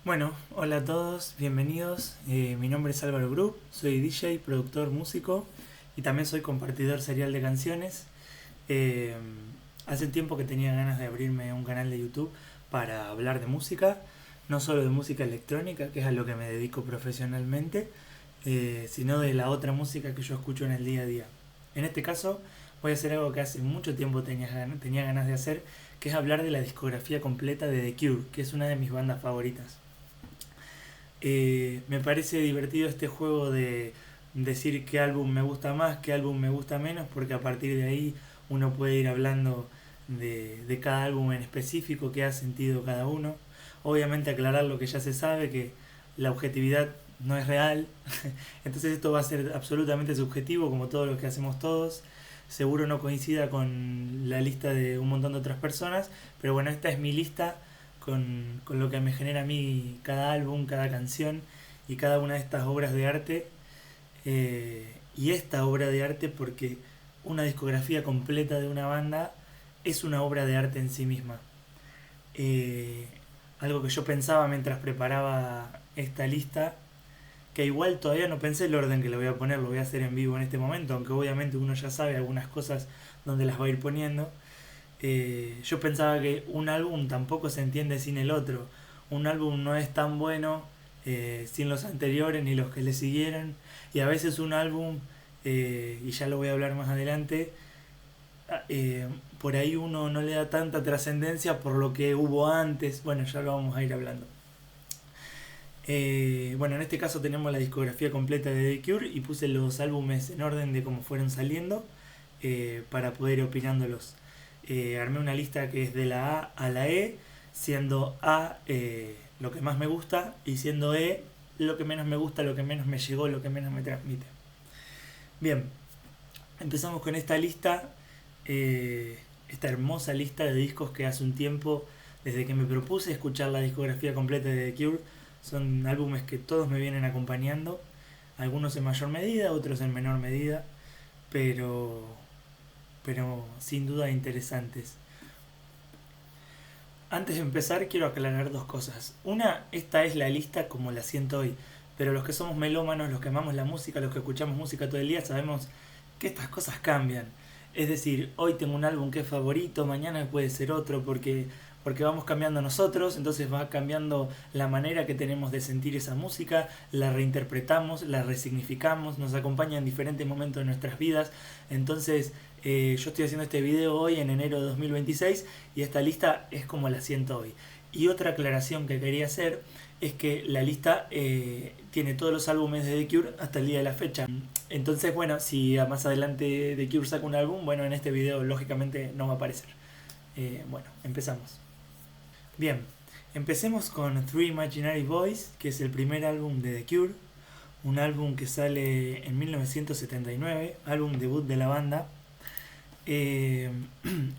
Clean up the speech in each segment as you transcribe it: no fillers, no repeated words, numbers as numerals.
Bueno, hola a todos, bienvenidos. Mi nombre es Álvaro Group, soy DJ, productor, músico y también soy compartidor serial de canciones. Eh, Hace tiempo que tenía ganas de abrirme un canal de YouTube para hablar de música, no solo de música electrónica, que es a lo que me dedico profesionalmente, sino de la otra música que yo escucho en el día a día. En este caso voy a hacer algo que hace mucho tiempo tenía ganas de hacer, que es hablar de la discografía completa de The Cure, que es una de mis bandas favoritas. Me parece divertido este juego de decir qué álbum me gusta más, qué álbum me gusta menos, porque a partir de ahí uno puede ir hablando de cada álbum en específico, qué ha sentido cada uno. Obviamente aclarar lo que ya se sabe, que la objetividad no es real, entonces esto va a ser absolutamente subjetivo como todo lo que hacemos todos. Seguro no coincida con la lista de un montón de otras personas, pero bueno, esta es mi lista con lo que me genera a mí cada álbum, cada canción y cada una de estas obras de arte. Y esta obra de arte porque una discografía completa de una banda es una obra de arte en sí misma. Eh, Algo que yo pensaba mientras preparaba esta lista, que igual todavía no pensé el orden que le voy a poner, lo voy a hacer en vivo en este momento, aunque obviamente uno ya sabe algunas cosas donde las va a ir poniendo. Yo pensaba que un álbum tampoco se entiende sin el otro. Un álbum no es tan bueno sin los anteriores ni los que le siguieron. Y a veces un álbum, y ya lo voy a hablar más adelante, eh, por ahí uno no le da tanta trascendencia por lo que hubo antes. Bueno, ya lo vamos a ir hablando. Bueno, en este caso tenemos la discografía completa de The Cure y puse los álbumes en orden de cómo fueron saliendo para poder ir opinándolos. Armé una lista que es de la A a la E, siendo A lo que más me gusta y siendo E lo que menos me gusta, lo que menos me llegó, lo que menos me transmite. Bien, empezamos con esta lista, esta hermosa lista de discos que hace un tiempo, desde que me propuse escuchar la discografía completa de The Cure, son álbumes que todos me vienen acompañando, algunos en mayor medida, otros en menor medida, pero, pero sin duda interesantes. Antes de empezar quiero aclarar dos cosas. Una, esta es la lista como la siento hoy, pero los que somos melómanos, los que amamos la música, los que escuchamos música todo el día, sabemos que estas cosas cambian. Es decir, hoy tengo un álbum que es favorito, mañana puede ser otro, porque vamos cambiando nosotros, entonces va cambiando la manera que tenemos de sentir esa música, la reinterpretamos, la resignificamos, nos acompaña en diferentes momentos de nuestras vidas. Entonces, yo estoy haciendo este video hoy en enero de 2026 y esta lista es como la siento hoy. Y otra aclaración que quería hacer es que la lista tiene todos los álbumes de The Cure hasta el día de la fecha. Entonces, bueno, si más adelante The Cure saca un álbum, bueno, en este video lógicamente no va a aparecer. Bueno, empezamos. Bien, empecemos con Three Imaginary Boys, que es el primer álbum de The Cure, un álbum que sale en 1979, álbum debut de la banda. Eh,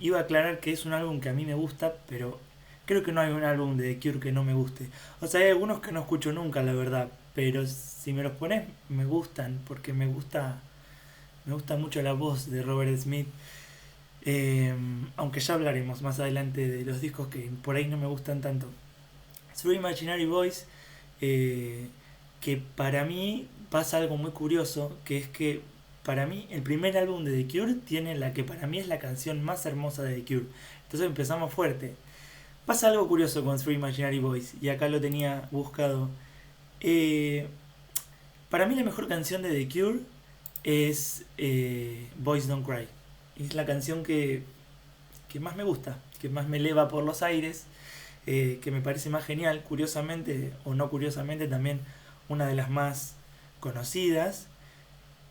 Iba a aclarar que es un álbum que a mí me gusta, pero creo que no hay un álbum de The Cure que no me guste. O sea, hay algunos que no escucho nunca, la verdad, pero si me los pones, me gustan, porque me gusta mucho la voz de Robert Smith. Aunque ya hablaremos más adelante de los discos que por ahí no me gustan tanto. Three Imaginary Boys, que para mí pasa algo muy curioso, que es que para mí el primer álbum de The Cure tiene la que para mí es la canción más hermosa de The Cure. Entonces empezamos fuerte. Pasa algo curioso con Three Imaginary Boys, y acá lo tenía buscado. Eh, para mí la mejor canción de The Cure es Boys Don't Cry. Es la canción que más me gusta, que más me eleva por los aires, que me parece más genial, curiosamente o no curiosamente también una de las más conocidas.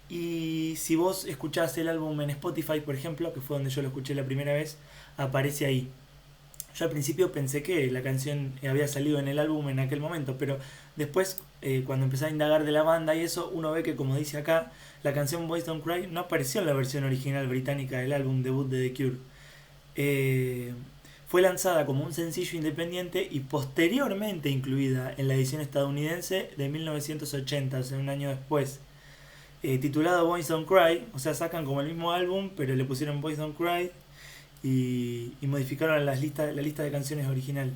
Y si vos escuchás el álbum en Spotify, por ejemplo, que fue donde yo lo escuché la primera vez, aparece ahí. Yo al principio pensé que la canción había salido en el álbum en aquel momento, pero después, cuando empecé a indagar de la banda y eso, uno ve que, como dice acá, la canción Boys Don't Cry no apareció en la versión original británica del álbum debut de The Cure. Eh, Fue lanzada como un sencillo independiente y posteriormente incluida en la edición estadounidense de 1980, o sea, un año después. Titulado Boys Don't Cry, o sea, sacan como el mismo álbum, pero le pusieron Boys Don't Cry y modificaron la lista de canciones original.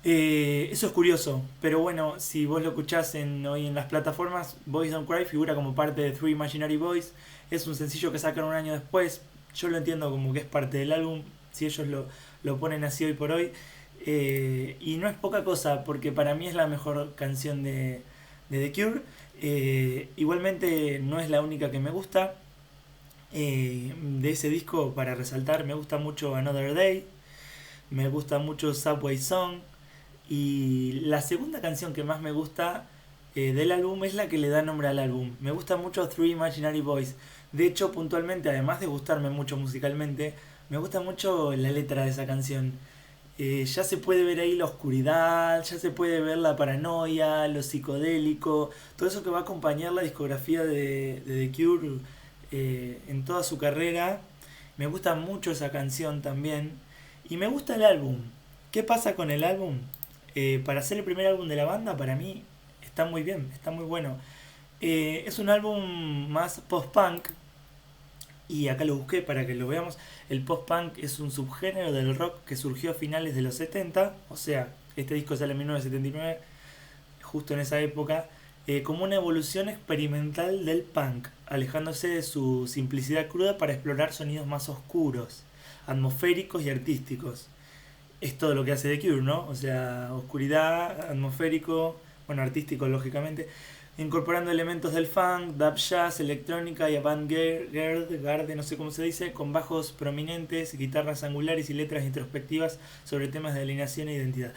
Eso es curioso, pero bueno, si vos lo escuchás hoy en las plataformas, Boys Don't Cry figura como parte de Three Imaginary Boys. Es un sencillo que sacan un año después. Yo lo entiendo como que es parte del álbum, si ellos lo ponen así hoy por hoy. Y no es poca cosa, porque para mí es la mejor canción de The Cure. Igualmente no es la única que me gusta. De ese disco, para resaltar, me gusta mucho Another Day, me gusta mucho Subway Song. Y la segunda canción que más me gusta del álbum es la que le da nombre al álbum. Me gusta mucho Three Imaginary Boys. De hecho, puntualmente, además de gustarme mucho musicalmente, me gusta mucho la letra de esa canción. Ya se puede ver ahí la oscuridad, ya se puede ver la paranoia, lo psicodélico, todo eso que va a acompañar la discografía de The Cure en toda su carrera. Me gusta mucho esa canción también. Y me gusta el álbum. ¿Qué pasa con el álbum? Para ser el primer álbum de la banda, para mí está muy bien, está muy bueno. Es un álbum más post-punk, y acá lo busqué para que lo veamos. El post-punk es un subgénero del rock que surgió a finales de los 70, o sea, este disco sale en 1979, justo en esa época, como una evolución experimental del punk, alejándose de su simplicidad cruda para explorar sonidos más oscuros, atmosféricos y artísticos. Es todo lo que hace The Cure, ¿no? O sea, oscuridad, atmosférico, bueno, artístico lógicamente, incorporando elementos del funk, dub jazz, electrónica y avant-garde, no sé cómo se dice, con bajos prominentes, guitarras angulares y letras introspectivas sobre temas de alineación e identidad.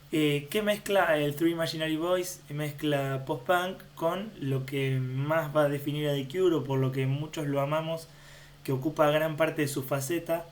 ¿Qué mezcla el Three Imaginary Boys? Mezcla post-punk con lo que más va a definir a The Cure, o por lo que muchos lo amamos, que ocupa gran parte de su faceta.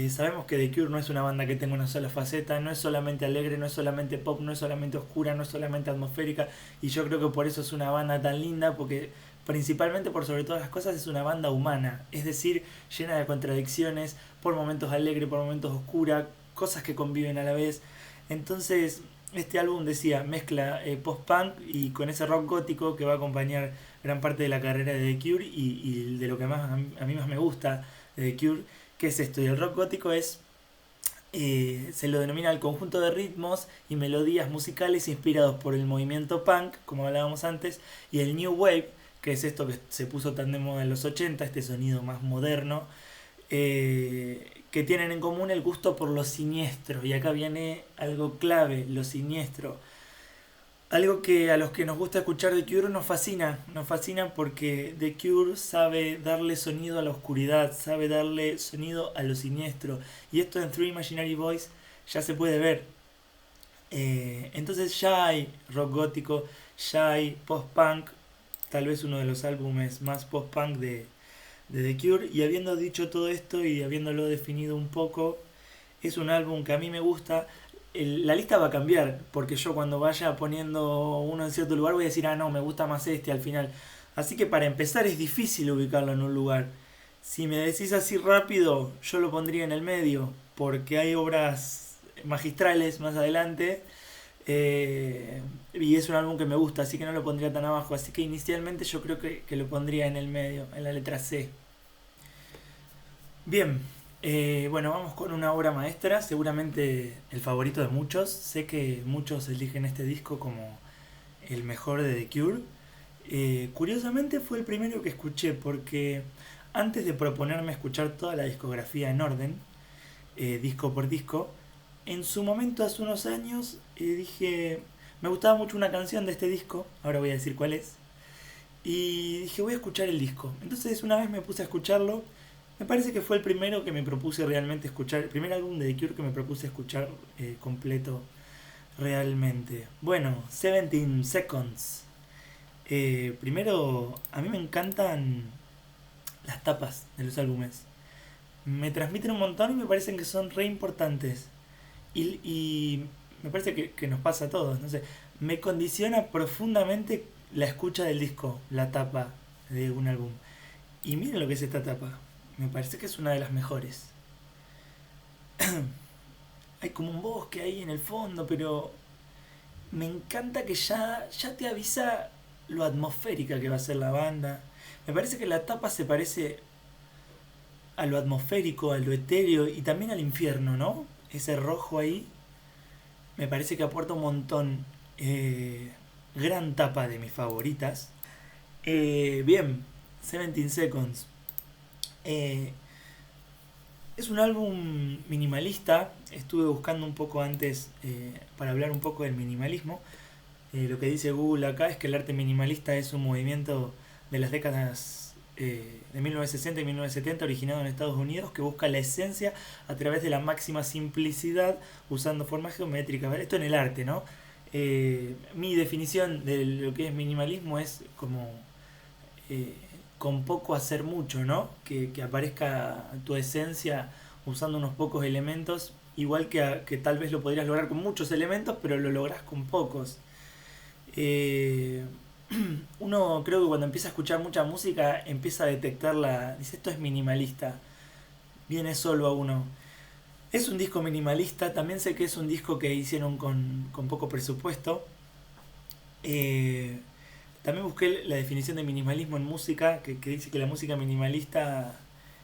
Sabemos que The Cure no es una banda que tenga una sola faceta, no es solamente alegre, no es solamente pop, no es solamente oscura, no es solamente atmosférica, y yo creo que por eso es una banda tan linda, porque principalmente por sobre todas las cosas es una banda humana, es decir, llena de contradicciones, por momentos alegre, por momentos oscura, cosas que conviven a la vez. Entonces, este álbum decía, mezcla post-punk y con ese rock gótico que va a acompañar gran parte de la carrera de The Cure y de lo que más a mí más me gusta de The Cure. ¿Qué es esto? Y el rock gótico se lo denomina el conjunto de ritmos y melodías musicales inspirados por el movimiento punk, como hablábamos antes, y el new wave, que es esto que se puso tan de moda en los 80, este sonido más moderno, que tienen en común el gusto por lo siniestro. Y acá viene algo clave, lo siniestro. Algo que a los que nos gusta escuchar The Cure nos fascina porque The Cure sabe darle sonido a la oscuridad, sabe darle sonido a lo siniestro. Y esto en Three Imaginary Boys ya se puede ver. Entonces ya hay rock gótico, ya hay post-punk, tal vez uno de los álbumes más post-punk de The Cure. Y habiendo dicho todo esto y habiéndolo definido un poco, es un álbum que a mí me gusta. La lista va a cambiar, porque yo cuando vaya poniendo uno en cierto lugar voy a decir, ah, no, me gusta más este al final. Así que para empezar es difícil ubicarlo en un lugar. Si me decís así rápido, yo lo pondría en el medio, porque hay obras magistrales más adelante. Y es un álbum que me gusta, así que no lo pondría tan abajo. Así que inicialmente yo creo que lo pondría en el medio, en la letra C. Bien, bueno, vamos con una obra maestra, seguramente el favorito de muchos. Sé que muchos eligen este disco como el mejor de The Cure. Curiosamente fue el primero que escuché porque antes de proponerme escuchar toda la discografía en orden, disco por disco, en su momento hace unos años dije, me gustaba mucho una canción de este disco, ahora voy a decir cuál es, y dije voy a escuchar el disco. Entonces una vez me puse a escucharlo. Me parece que fue el primero que me propuse realmente escuchar, el primer álbum de The Cure que me propuse escuchar completo realmente. Bueno, 17 Seconds. Primero, a mí me encantan las tapas de los álbumes. Me transmiten un montón y me parecen que son re importantes. Y me parece que nos pasa a todos, no sé. Me condiciona profundamente la escucha del disco, la tapa de un álbum. Y miren lo que es esta tapa. Me parece que es una de las mejores. Hay como un bosque ahí en el fondo, pero me encanta que ya te avisa lo atmosférica que va a ser la banda. Me parece que la tapa se parece a lo atmosférico, a lo etéreo y también al infierno, ¿no? Ese rojo ahí. me parece que aporta un montón. Gran tapa de mis favoritas. Bien, 17 Seconds. Eh, es un álbum minimalista. Estuve buscando un poco antes para hablar un poco del minimalismo. Lo que dice Google acá es que el arte minimalista es un movimiento de las décadas de 1960 y 1970 originado en Estados Unidos que busca la esencia a través de la máxima simplicidad usando formas geométricas. Esto en el arte, ¿no? Mi definición de lo que es minimalismo es como eh, con poco hacer mucho, ¿no? Que aparezca tu esencia usando unos pocos elementos, igual que tal vez lo podrías lograr con muchos elementos, pero lo lográs con pocos. Eh, Uno creo que cuando empieza a escuchar mucha música empieza a detectarla, dice esto es minimalista, viene solo a uno. Es un disco minimalista, también sé que es un disco que hicieron con poco presupuesto. Eh, También busqué la definición de minimalismo en música, que dice que la música minimalista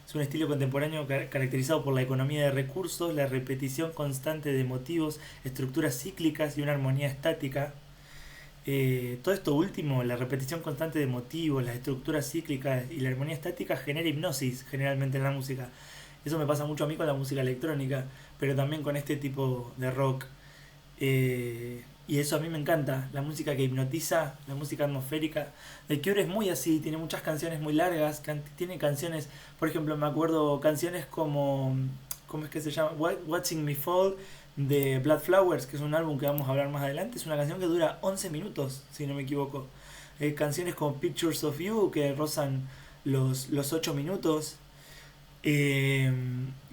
es un estilo contemporáneo caracterizado por la economía de recursos, la repetición constante de motivos, estructuras cíclicas y una armonía estática. Todo esto último, la repetición constante de motivos, las estructuras cíclicas y la armonía estática genera hipnosis generalmente en la música. Eso me pasa mucho a mí con la música electrónica, pero también con este tipo de rock. Y eso a mí me encanta, la música que hipnotiza, la música atmosférica. The Cure es muy así, tiene muchas canciones muy largas, tiene canciones, por ejemplo, me acuerdo canciones como, ¿cómo es que se llama? Watching Me Fall de Blood Flowers, que es un álbum que vamos a hablar más adelante. Es una canción que dura 11 minutos, si no me equivoco. Canciones como Pictures of You, que rozan los 8 minutos. Eh,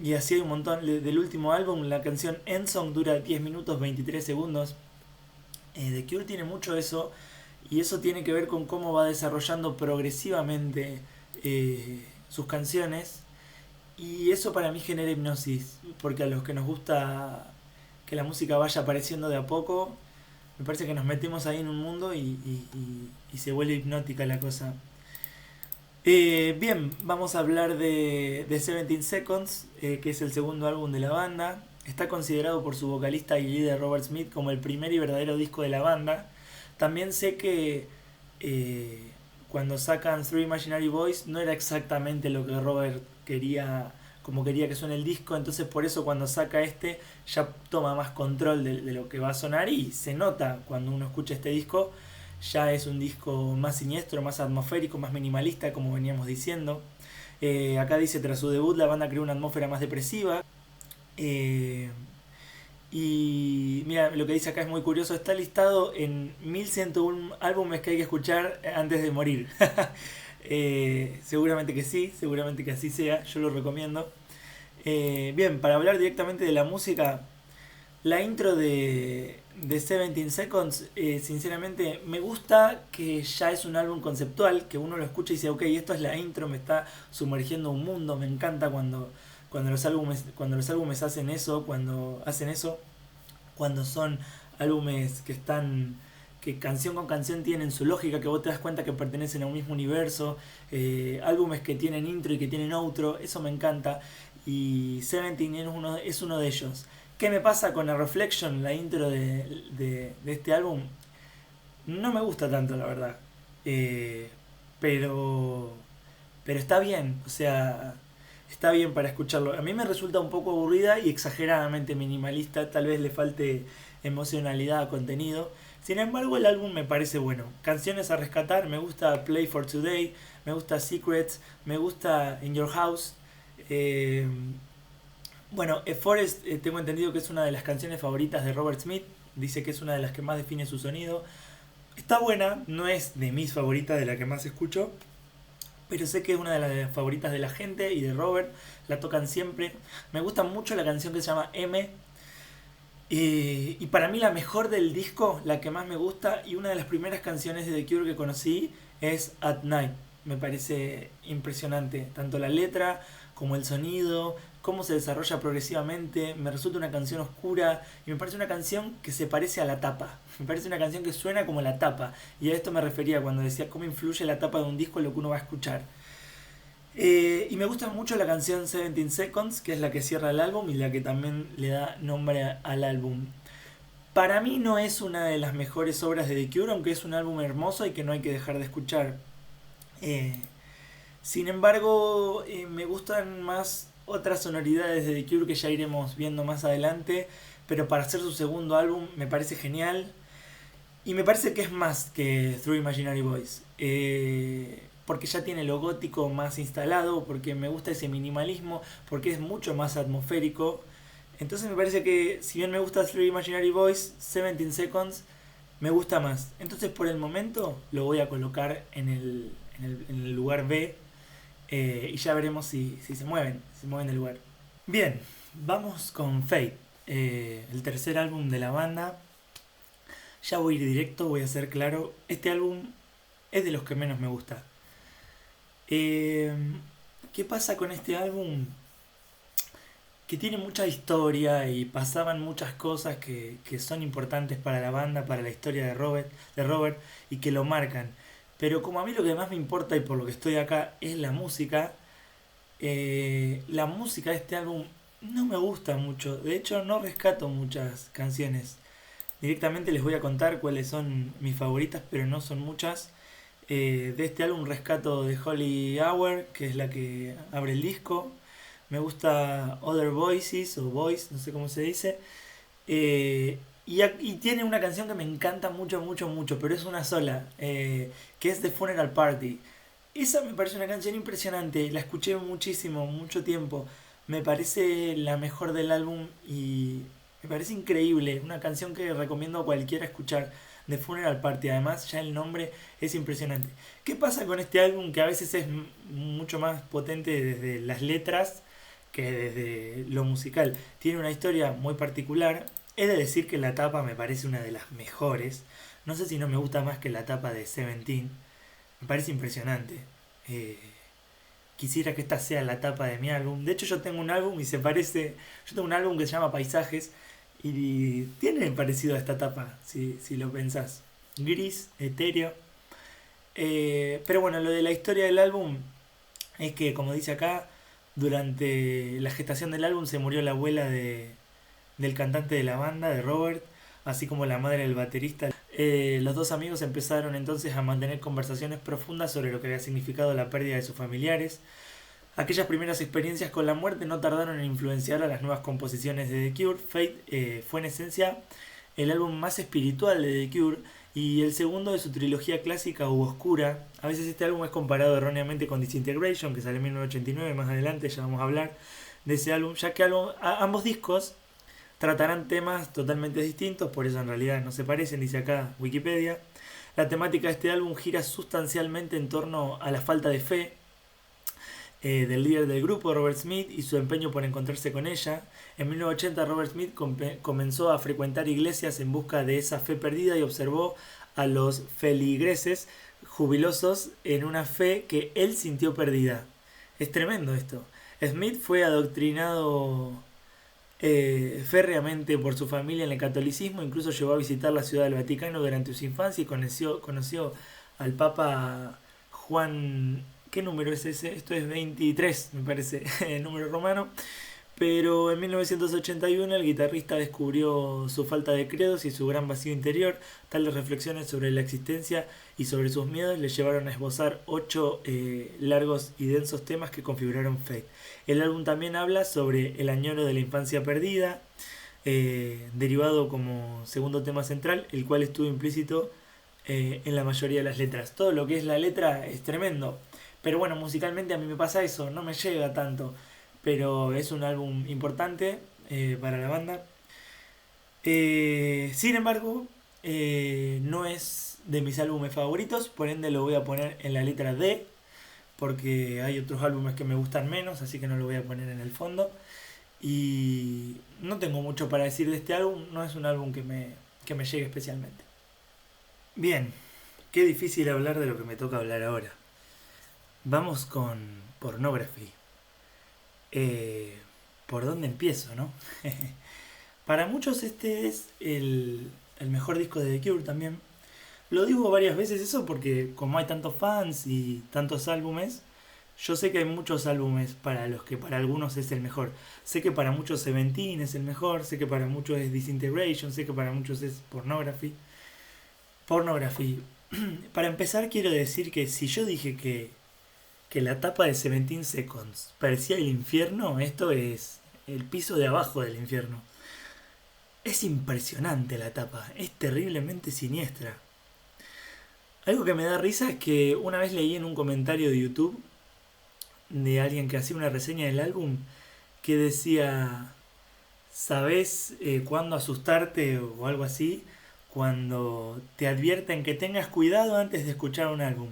y así hay un montón. Del último álbum, la canción End Song dura 10 minutos 23 segundos. The Cure tiene mucho eso, y eso tiene que ver con cómo va desarrollando progresivamente sus canciones, y eso para mí genera hipnosis, porque a los que nos gusta que la música vaya apareciendo de a poco, me parece que nos metemos ahí en un mundo y se vuelve hipnótica la cosa. Bien, vamos a hablar de 17 Seconds, que es el segundo álbum de la banda. Está considerado por su vocalista y líder Robert Smith como el primer y verdadero disco de la banda. También sé que cuando sacan Three Imaginary Boys no era exactamente lo que Robert quería, como quería que suene el disco, entonces por eso cuando saca este ya toma más control de lo que va a sonar, y se nota cuando uno escucha este disco, ya es un disco más siniestro, más atmosférico, más minimalista, como veníamos diciendo. Acá dice, tras su debut la banda creó una atmósfera más depresiva. Eh, y mira, lo que dice acá es muy curioso, está listado en 1101 álbumes que hay que escuchar antes de morir. Seguramente que sí, seguramente que así sea, yo lo recomiendo. Bien, para hablar directamente de la música, la intro de 17 Seconds, sinceramente me gusta que ya es un álbum conceptual, que uno lo escucha y dice, ok, esto es la intro, me está sumergiendo un mundo, me encanta cuando los álbumes hacen eso, cuando son álbumes que canción con canción tienen su lógica, que vos te das cuenta que pertenecen a un mismo universo, álbumes que tienen intro y que tienen outro, eso me encanta, y 17 es uno de ellos. ¿Qué me pasa con A Reflection, la intro de este álbum? No me gusta tanto, la verdad. Eh, pero, pero está bien, o sea, está bien para escucharlo. A mí me resulta un poco aburrida y exageradamente minimalista, tal vez le falte emocionalidad a contenido. Sin embargo, el álbum me parece bueno. Canciones a rescatar, me gusta Play for Today, me gusta Secrets, me gusta In Your House. Eh, bueno, Forest tengo entendido que es una de las canciones favoritas de Robert Smith. Dice que es una de las que más define su sonido. Está buena, no es de mis favoritas, de la que más escucho, pero sé que es una de las favoritas de la gente y de Robert. La tocan siempre. Me gusta mucho la canción que se llama M. Y para mí la mejor del disco, la que más me gusta y una de las primeras canciones de The Cure que conocí es At Night. Me parece impresionante, tanto la letra como el sonido, cómo se desarrolla progresivamente. Me resulta una canción oscura y me parece una canción que se parece a la tapa. Me parece una canción que suena como la tapa. Y a esto me refería cuando decía cómo influye la tapa de un disco en lo que uno va a escuchar. Y me gusta mucho la canción 17 Seconds, que es la que cierra el álbum y la que también le da nombre al álbum. Para mí no es una de las mejores obras de The Cure, aunque es un álbum hermoso y que no hay que dejar de escuchar. Eh, Sin embargo, me gustan más otras sonoridades de The Cure que ya iremos viendo más adelante, pero para hacer su segundo álbum me parece genial y me parece que es más que Through Imaginary Voice, porque ya tiene lo gótico más instalado, porque me gusta ese minimalismo, porque es mucho más atmosférico. Entonces me parece que si bien me gusta Through Imaginary Voice, 17 Seconds me gusta más. Entonces por el momento lo voy a colocar en el lugar B, y ya veremos si se mueven del lugar. Bien, vamos con Fate, el tercer álbum de la banda. Ya voy a ir directo, voy a ser claro. Este álbum es de los que menos me gusta. Eh, ¿Qué pasa con este álbum? Que tiene mucha historia y pasaban muchas cosas que son importantes para la banda, para la historia de Robert y que lo marcan. Pero como a mí lo que más me importa y por lo que estoy acá es la música de este álbum no me gusta mucho. De hecho, no rescato muchas canciones. Directamente les voy a contar cuáles son mis favoritas, pero no son muchas. De este álbum rescato The Holy Hour, que es la que abre el disco. Me gusta Other Voices o Voice, no sé cómo se dice. Y tiene una canción que me encanta mucho, mucho, mucho, pero es una sola, que es The Funeral Party. Esa me parece una canción impresionante, la escuché muchísimo, mucho tiempo. Me parece la mejor del álbum y me parece increíble. Una canción que recomiendo a cualquiera escuchar. The Funeral Party, además ya el nombre es impresionante. ¿Qué pasa con este álbum que a veces es mucho más potente desde las letras que desde lo musical? Tiene una historia muy particular. He de decir que la tapa me parece una de las mejores. No sé si no me gusta más que la tapa de Seventeen. Me parece impresionante. Eh, Quisiera que esta sea la tapa de mi álbum. De hecho yo tengo un álbum y se parece... Yo tengo un álbum que se llama Paisajes y tiene parecido a esta tapa, si lo pensás. Gris, etéreo. Pero bueno, lo de la historia del álbum es que, como dice acá, durante la gestación del álbum se murió la abuela del cantante de la banda, de Robert, así como la madre del baterista. Los dos amigos empezaron entonces a mantener conversaciones profundas sobre lo que había significado la pérdida de sus familiares. Aquellas primeras experiencias con la muerte no tardaron en influenciar a las nuevas composiciones de The Cure. Fate fue en esencia el álbum más espiritual de The Cure y el segundo de su trilogía clásica u oscura. A veces este álbum es comparado erróneamente con Disintegration, que salió en 1989, más adelante ya vamos a hablar de ese álbum, ya que ambos discos tratarán temas totalmente distintos, por eso en realidad no se parecen, dice acá Wikipedia. La temática de este álbum gira sustancialmente en torno a la falta de fe del líder del grupo, Robert Smith, y su empeño por encontrarse con ella. En 1980 Robert Smith comenzó a frecuentar iglesias en busca de esa fe perdida y observó a los feligreses jubilosos en una fe que él sintió perdida. Es tremendo esto. Smith fue adoctrinado férreamente por su familia en el catolicismo, incluso llegó a visitar la ciudad del Vaticano durante su infancia y conoció al Papa Juan. ¿Qué número es ese? Esto es 23, me parece, el número romano. Pero en 1981 el guitarrista descubrió su falta de credos y su gran vacío interior. Tales reflexiones sobre la existencia y sobre sus miedos le llevaron a esbozar 8 largos y densos temas que configuraron Fate. El álbum también habla sobre el añoro de la infancia perdida, derivado como segundo tema central, el cual estuvo implícito en la mayoría de las letras. Todo lo que es la letra es tremendo. Pero bueno, musicalmente a mí me pasa eso, no me llega tanto. Pero es un álbum importante para la banda. Sin embargo, no es de mis álbumes favoritos, por ende lo voy a poner en la letra D, porque hay otros álbumes que me gustan menos, así que no lo voy a poner en el fondo. Y no tengo mucho para decir de este álbum, no es un álbum que me llegue especialmente. Bien, qué difícil hablar de lo que me toca hablar ahora. Vamos con Pornography. ¿Por dónde empiezo, no? Para muchos este es el mejor disco de The Cure también. Lo digo varias veces eso porque como hay tantos fans y tantos álbumes, Yo sé que hay muchos álbumes para los que para algunos es el mejor. Sé que para muchos Seventeen es el mejor, sé que para muchos es Disintegration, sé que para muchos es Pornography. Pornography. Para empezar quiero decir que si yo dije que la tapa de Seventeen Seconds parecía el infierno, esto es el piso de abajo del infierno. Es impresionante la tapa, es terriblemente siniestra. Algo que me da risa es que una vez leí en un comentario de YouTube de alguien que hacía una reseña del álbum que decía, ¿sabes cuándo asustarte o algo así? Cuando te advierten que tengas cuidado antes de escuchar un álbum.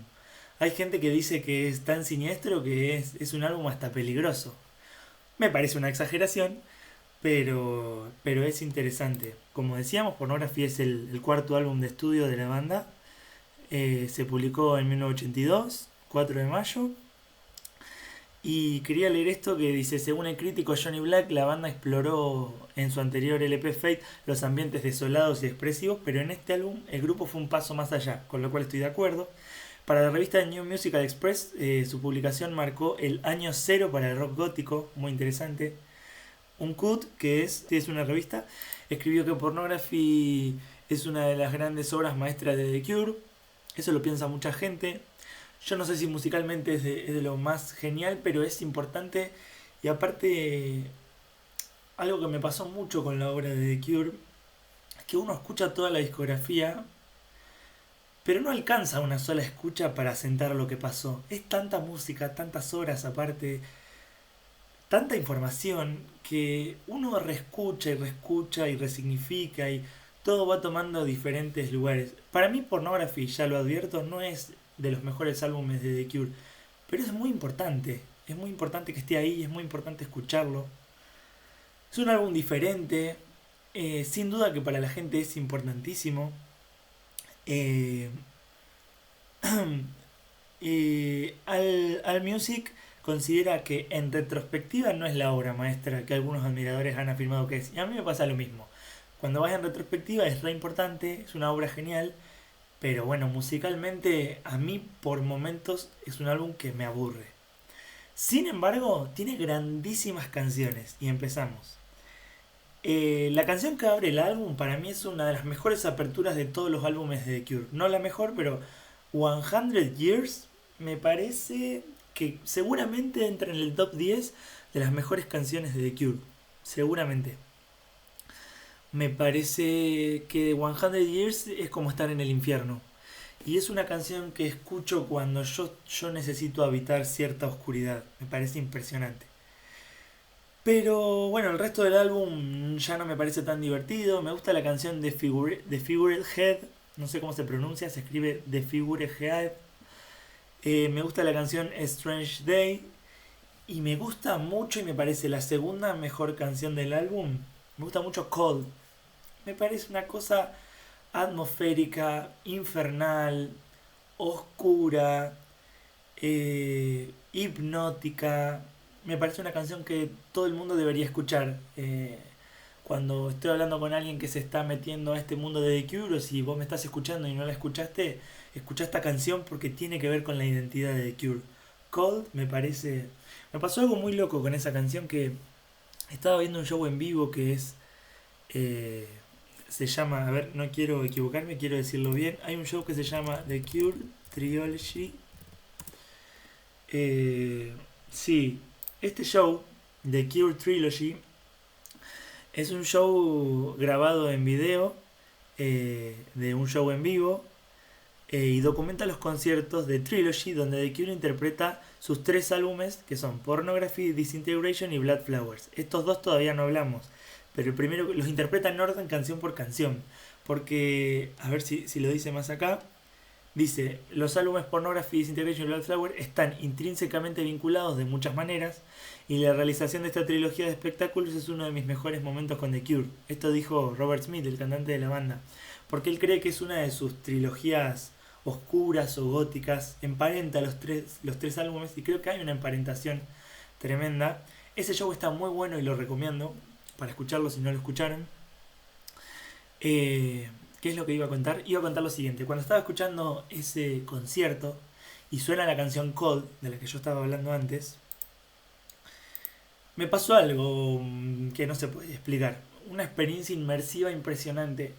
Hay gente que dice que es tan siniestro que es un álbum hasta peligroso. Me parece una exageración, pero es interesante. Como decíamos, Pornography es el cuarto álbum de estudio de la banda. Se publicó en 1982, 4 de mayo. Y quería leer esto que dice, según el crítico Johnny Black, la banda exploró en su anterior LP Fate los ambientes desolados y expresivos, pero en este álbum el grupo fue un paso más allá, con lo cual estoy de acuerdo. Para la revista New Musical Express, su publicación marcó el año cero para el rock gótico, muy interesante. Uncut, que es una revista, escribió que Pornography es una de las grandes obras maestras de The Cure. Eso lo piensa mucha gente. Yo no sé si musicalmente es de lo más genial, pero es importante. Y aparte, algo que me pasó mucho con la obra de The Cure, es que uno escucha toda la discografía, pero no alcanza una sola escucha para sentar lo que pasó. Es tanta música, tantas horas aparte, tanta información, que uno reescucha y resignifica y todo va tomando diferentes lugares. Para mí Pornography, ya lo advierto, no es de los mejores álbumes de The Cure, pero es muy importante. Es muy importante que esté ahí, es muy importante escucharlo. Es un álbum diferente, sin duda que para la gente es importantísimo. Eh, Al Music considera que en retrospectiva no es la obra maestra que algunos admiradores han afirmado que es. Y a mí me pasa lo mismo. Cuando vas en retrospectiva es re importante, es una obra genial, pero bueno, musicalmente a mí por momentos es un álbum que me aburre. Sin embargo, tiene grandísimas canciones y empezamos. La canción que abre el álbum para mí es una de las mejores aperturas de todos los álbumes de The Cure. No la mejor, pero 100 Years me parece que seguramente entra en el top 10 de las mejores canciones de The Cure. Seguramente. Me parece que 100 Years es como estar en el infierno. Y es una canción que escucho cuando yo necesito habitar cierta oscuridad. Me parece impresionante. Pero bueno, el resto del álbum ya no me parece tan divertido. Me gusta la canción de Figured Head. No sé cómo se pronuncia, se escribe The Figured Head. Me gusta la canción Strange Day. Y me gusta mucho y me parece la segunda mejor canción del álbum. Me gusta mucho Cold. Me parece una cosa atmosférica, infernal, oscura, hipnótica. Me parece una canción que todo el mundo debería escuchar. Cuando estoy hablando con alguien que se está metiendo a este mundo de The Cure, o si vos me estás escuchando y no la escuchaste, escucha esta canción porque tiene que ver con la identidad de The Cure. Cold me parece... Me pasó algo muy loco con esa canción que estaba viendo un show en vivo que es... eh, se llama, a ver, no quiero equivocarme, quiero decirlo bien. Hay un show que se llama The Cure Trilogy. Sí, este show, The Cure Trilogy, es un show grabado en video de un show en vivo y documenta los conciertos de Trilogy donde The Cure interpreta sus tres álbumes que son Pornography, Disintegration y Blood Flowers. Estos dos todavía no hablamos, pero el primero los interpreta en orden canción por canción, porque a ver si lo dice más acá. Dice, los álbumes Pornography, Disintegration y Blood Flower están intrínsecamente vinculados de muchas maneras y la realización de esta trilogía de espectáculos es uno de mis mejores momentos con The Cure. Esto dijo Robert Smith, el cantante de la banda, porque él cree que es una de sus trilogías oscuras o góticas, emparenta los tres álbumes y creo que hay una emparentación tremenda. Ese show está muy bueno y lo recomiendo para escucharlo si no lo escucharon. ¿Qué es lo que iba a contar? Iba a contar lo siguiente. Cuando estaba escuchando ese concierto y suena la canción Cold, de la que yo estaba hablando antes, me pasó algo que no se puede explicar. Una experiencia inmersiva impresionante.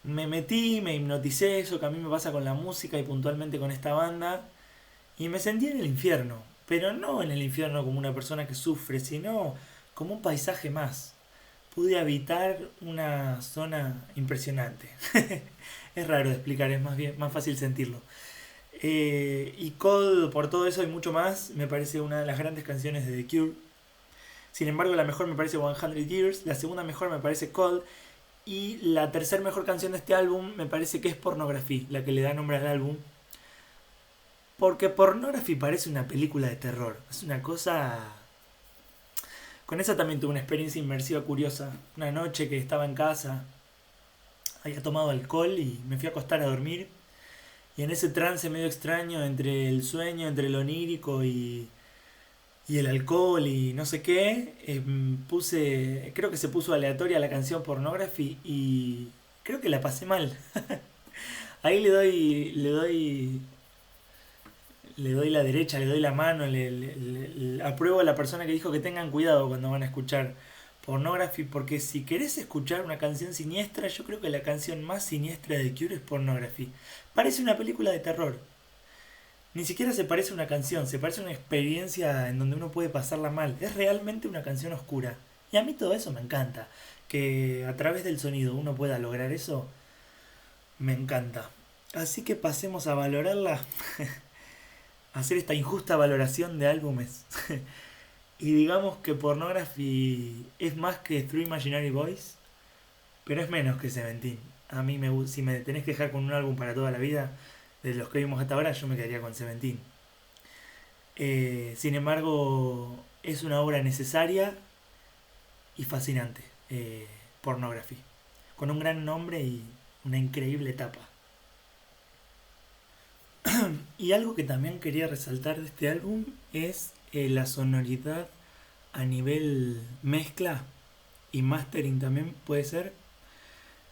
Me metí, me hipnoticé, eso que a mí me pasa con la música y puntualmente con esta banda, y me sentí en el infierno. Pero no en el infierno como una persona que sufre, sino como un paisaje más. Pude habitar una zona impresionante. Es raro de explicar, es más fácil sentirlo. Y Cold, por todo eso y mucho más, me parece una de las grandes canciones de The Cure. Sin embargo, la mejor me parece 100 Years, la segunda mejor me parece Cold, y la tercera mejor canción de este álbum me parece que es Pornography, la que le da nombre al álbum. Porque Pornography parece una película de terror. Es una cosa... Con esa también tuve una experiencia inmersiva curiosa. Una noche que estaba en casa, había tomado alcohol y me fui a acostar a dormir. Y en ese trance medio extraño entre el sueño, entre lo onírico y el alcohol y no sé qué, creo que se puso aleatoria la canción Pornography y creo que la pasé mal. Ahí le doy la derecha, le doy la mano, apruebo a la persona que dijo que tengan cuidado cuando van a escuchar Pornography, porque si querés escuchar una canción siniestra, yo creo que la canción más siniestra de Cure es Pornography. Parece una película de terror. Ni siquiera se parece a una canción, se parece a una experiencia en donde uno puede pasarla mal. Es realmente una canción oscura. Y a mí todo eso me encanta. Que a través del sonido uno pueda lograr eso, me encanta. Así que pasemos a valorarla, a hacer esta injusta valoración de álbumes. Y digamos que Pornography es más que Three Imaginary Boys, pero es menos que Seventeen. A mí si me tenés que dejar con un álbum para toda la vida, de los que vimos hasta ahora, yo me quedaría con Seventeen. Sin embargo, es una obra necesaria y fascinante, Pornography, con un gran nombre y una increíble etapa. Y algo que también quería resaltar de este álbum es la sonoridad a nivel mezcla y mastering también puede ser.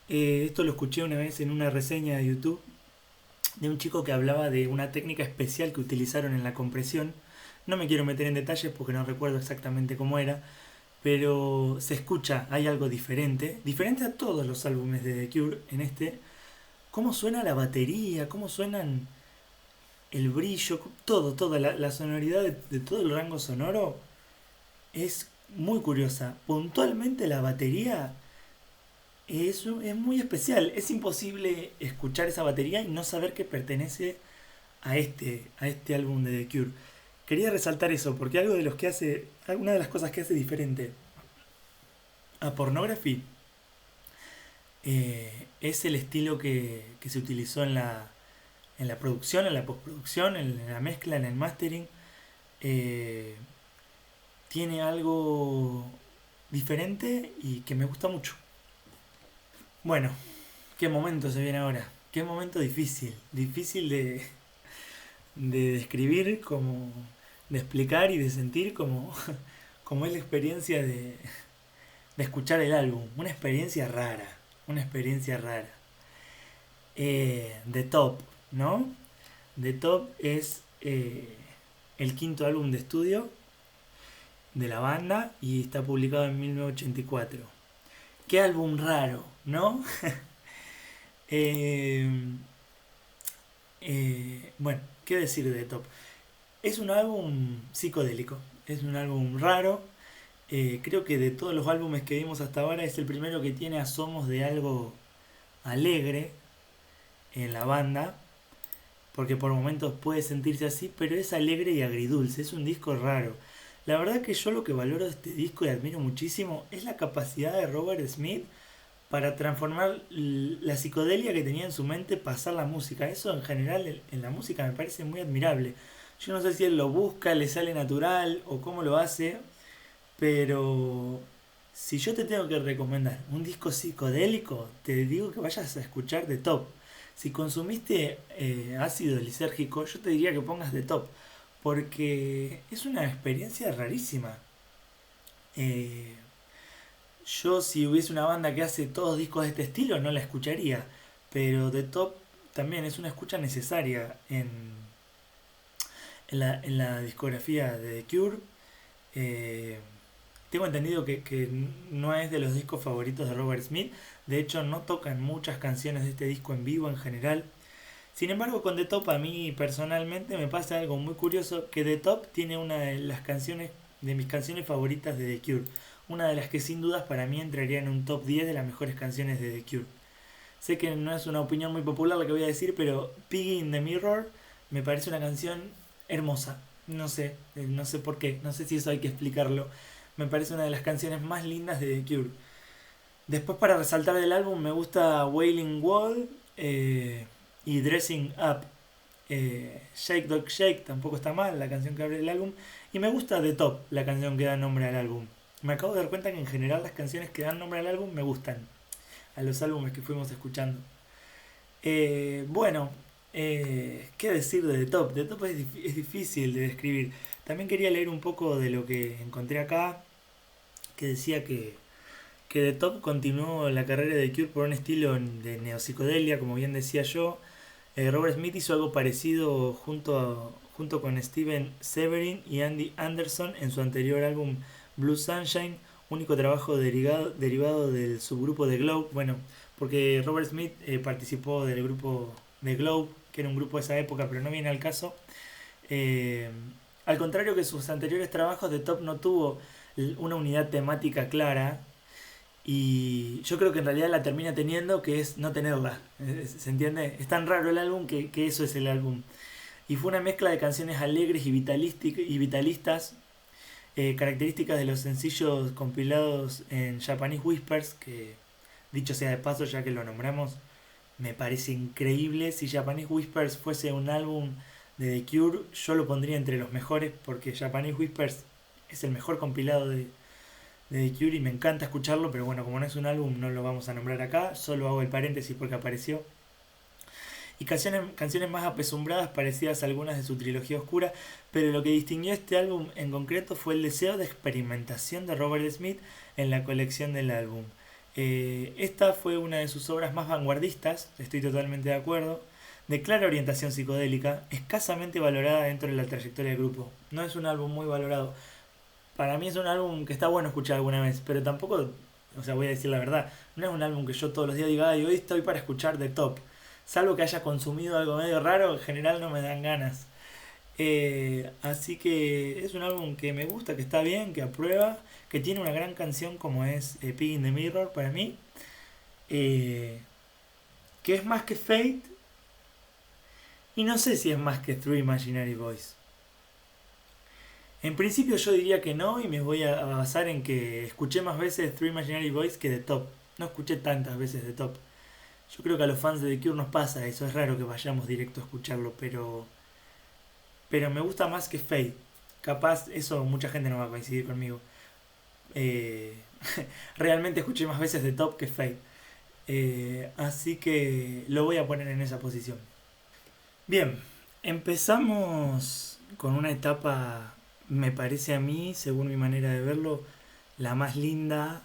Esto lo escuché una vez en una reseña de YouTube de un chico que hablaba de una técnica especial que utilizaron en la compresión. No me quiero meter en detalles porque no recuerdo exactamente cómo era, pero se escucha, hay algo diferente, diferente a todos los álbumes de The Cure en este. Cómo suena la batería, cómo suenan el brillo, toda la sonoridad de todo el rango sonoro es muy curiosa. Puntualmente la batería es muy especial. Es imposible escuchar esa batería y no saber que pertenece a este álbum de The Cure. Quería resaltar eso porque algo de los que hace, alguna de las cosas que hace diferente a Pornography es el estilo que se utilizó en la producción, en la postproducción, en la mezcla, en el mastering. Eh, Tiene algo diferente y que me gusta mucho. Bueno, qué momento se viene ahora. Qué momento difícil. Difícil de describir, como de explicar y de sentir como es la experiencia de escuchar el álbum. Una experiencia rara. Una experiencia rara. The Top, ¿no? The Top es el quinto álbum de estudio de la banda y está publicado en 1984. Qué álbum raro, ¿no? Eh, bueno, ¿qué decir de The Top? Es un álbum psicodélico, es un álbum raro. Creo que de todos los álbumes que vimos hasta ahora es el primero que tiene asomos de algo alegre en la banda, porque por momentos puede sentirse así, pero es alegre y agridulce, es un disco raro. La verdad que yo lo que valoro de este disco y admiro muchísimo es la capacidad de Robert Smith para transformar la psicodelia que tenía en su mente, pasar la música. Eso en general en la música me parece muy admirable. Yo no sé si él lo busca, le sale natural o cómo lo hace, pero si yo te tengo que recomendar un disco psicodélico, te digo que vayas a escuchar The Top. Si consumiste ácido lisérgico, yo te diría que pongas The Top, porque es una experiencia rarísima. Eh, yo si hubiese una banda que hace todos discos de este estilo, no la escucharía, pero The Top también es una escucha necesaria en la discografía de The Cure. Eh, Tengo entendido que no es de los discos favoritos de Robert Smith. De hecho, no tocan muchas canciones de este disco en vivo en general. Sin embargo, con The Top a mí personalmente me pasa algo muy curioso, que The Top tiene una de las canciones, de mis canciones favoritas de The Cure. Una de las que sin dudas para mí entraría en un top 10 de las mejores canciones de The Cure. Sé que no es una opinión muy popular lo que voy a decir, pero Piggy in the Mirror me parece una canción hermosa. No sé por qué, no sé si eso hay que explicarlo. Me parece una de las canciones más lindas de The Cure. Después, para resaltar del álbum, me gusta Wailing Wall y Dressing Up. Shake Dog Shake tampoco está mal, la canción que abre el álbum. Y me gusta The Top, la canción que da nombre al álbum. Me acabo de dar cuenta que en general las canciones que dan nombre al álbum me gustan, a los álbumes que fuimos escuchando. Bueno, ¿qué decir de The Top? The Top es difícil de describir. También quería leer un poco de lo que encontré acá, que decía que The Top continuó la carrera de Cure por un estilo de neopsicodelia, como bien decía yo. Robert Smith hizo algo parecido junto con Steven Severin y Andy Anderson en su anterior álbum Blue Sunshine, único trabajo derivado del subgrupo de Globe. Bueno, porque Robert Smith participó del grupo de Globe, que era un grupo de esa época, pero no viene al caso. Eh, Al contrario que sus anteriores trabajos, The Top no tuvo una unidad temática clara, y yo creo que en realidad la termina teniendo, que es no tenerla. ¿Se entiende? Es tan raro el álbum que eso es el álbum. Y fue una mezcla de canciones alegres y vitalistas, características de los sencillos compilados en Japanese Whispers, que dicho sea de paso, ya que lo nombramos, me parece increíble. Si Japanese Whispers fuese un álbum de The Cure, yo lo pondría entre los mejores, porque Japanese Whispers es el mejor compilado de The Cure y me encanta escucharlo, pero bueno, como no es un álbum no lo vamos a nombrar acá, solo hago el paréntesis porque apareció. Y canciones más apesumbradas, parecidas a algunas de su trilogía oscura, pero lo que distinguió este álbum en concreto fue el deseo de experimentación de Robert Smith en la colección del álbum. Esta fue una de sus obras más vanguardistas, estoy totalmente de acuerdo, de clara orientación psicodélica, escasamente valorada dentro de la trayectoria del grupo. No es un álbum muy valorado. Para mí es un álbum que está bueno escuchar alguna vez, pero tampoco, o sea, voy a decir la verdad, no es un álbum que yo todos los días diga, ay, hoy estoy para escuchar The Top. Salvo que haya consumido algo medio raro, en general no me dan ganas. Así que es un álbum que me gusta, que está bien, que aprueba, que tiene una gran canción como es Pig in the Mirror para mí, eh, que es más que Fate, y no sé si es más que Three Imaginary Boys. En principio yo diría que no, y me voy a basar en que escuché más veces Three Imaginary Boys que The Top. No escuché tantas veces The Top. Yo creo que a los fans de The Cure nos pasa eso, es raro que vayamos directo a escucharlo, pero me gusta más que Fade. Capaz eso mucha gente no va a coincidir conmigo. Eh, Realmente escuché más veces The Top que Fade. Así que lo voy a poner en esa posición. Bien, empezamos con una etapa, me parece a mí, según mi manera de verlo, la más linda.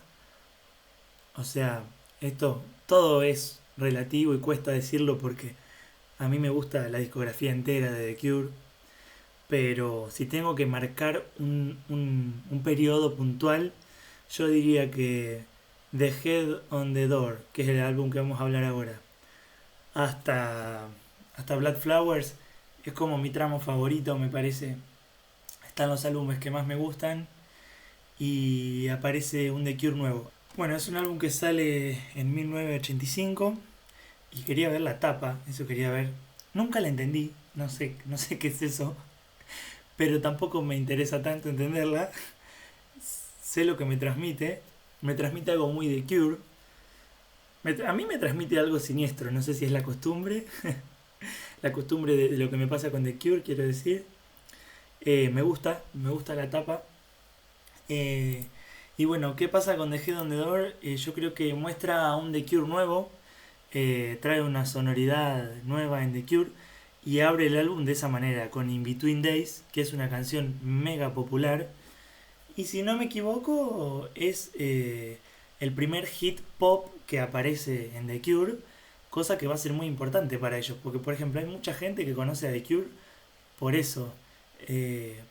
O sea, esto todo es relativo y cuesta decirlo porque a mí me gusta la discografía entera de The Cure, pero si tengo que marcar un periodo puntual, yo diría que The Head on the Door, que es el álbum que vamos a hablar ahora, hasta, hasta Blood Flowers, es como mi tramo favorito, me parece. Están los álbumes que más me gustan y aparece un The Cure nuevo. Bueno, es un álbum que sale en 1985 y quería ver la tapa, eso quería ver. Nunca la entendí, no sé qué es eso, pero tampoco me interesa tanto entenderla. Sé lo que me transmite algo muy de Cure. A mí me transmite algo siniestro, no sé si es la costumbre, la costumbre de lo que me pasa con The Cure, quiero decir. Me gusta la tapa. Eh, y bueno, ¿qué pasa con The Head on the Door? Yo creo que muestra un The Cure nuevo, trae una sonoridad nueva en The Cure y abre el álbum de esa manera, con In Between Days, que es una canción mega popular. Y si no me equivoco, es el primer hit pop que aparece en The Cure, cosa que va a ser muy importante para ellos, porque por ejemplo hay mucha gente que conoce a The Cure por eso.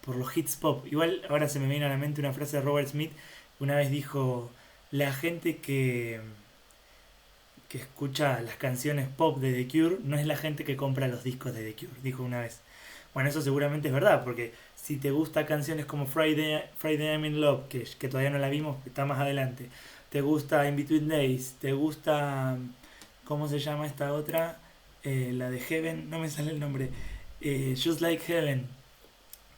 por los hits pop. Igual ahora se me viene a la mente una frase de Robert Smith. Una vez dijo, la gente que escucha las canciones pop de The Cure no es la gente que compra los discos de The Cure, dijo una vez. Bueno, eso seguramente es verdad, porque si te gustan canciones como Friday I'm in Love, que todavía no la vimos, está más adelante, te gusta In Between Days, te gusta, ¿cómo se llama esta otra? La de Heaven, no me sale el nombre, Just Like Heaven,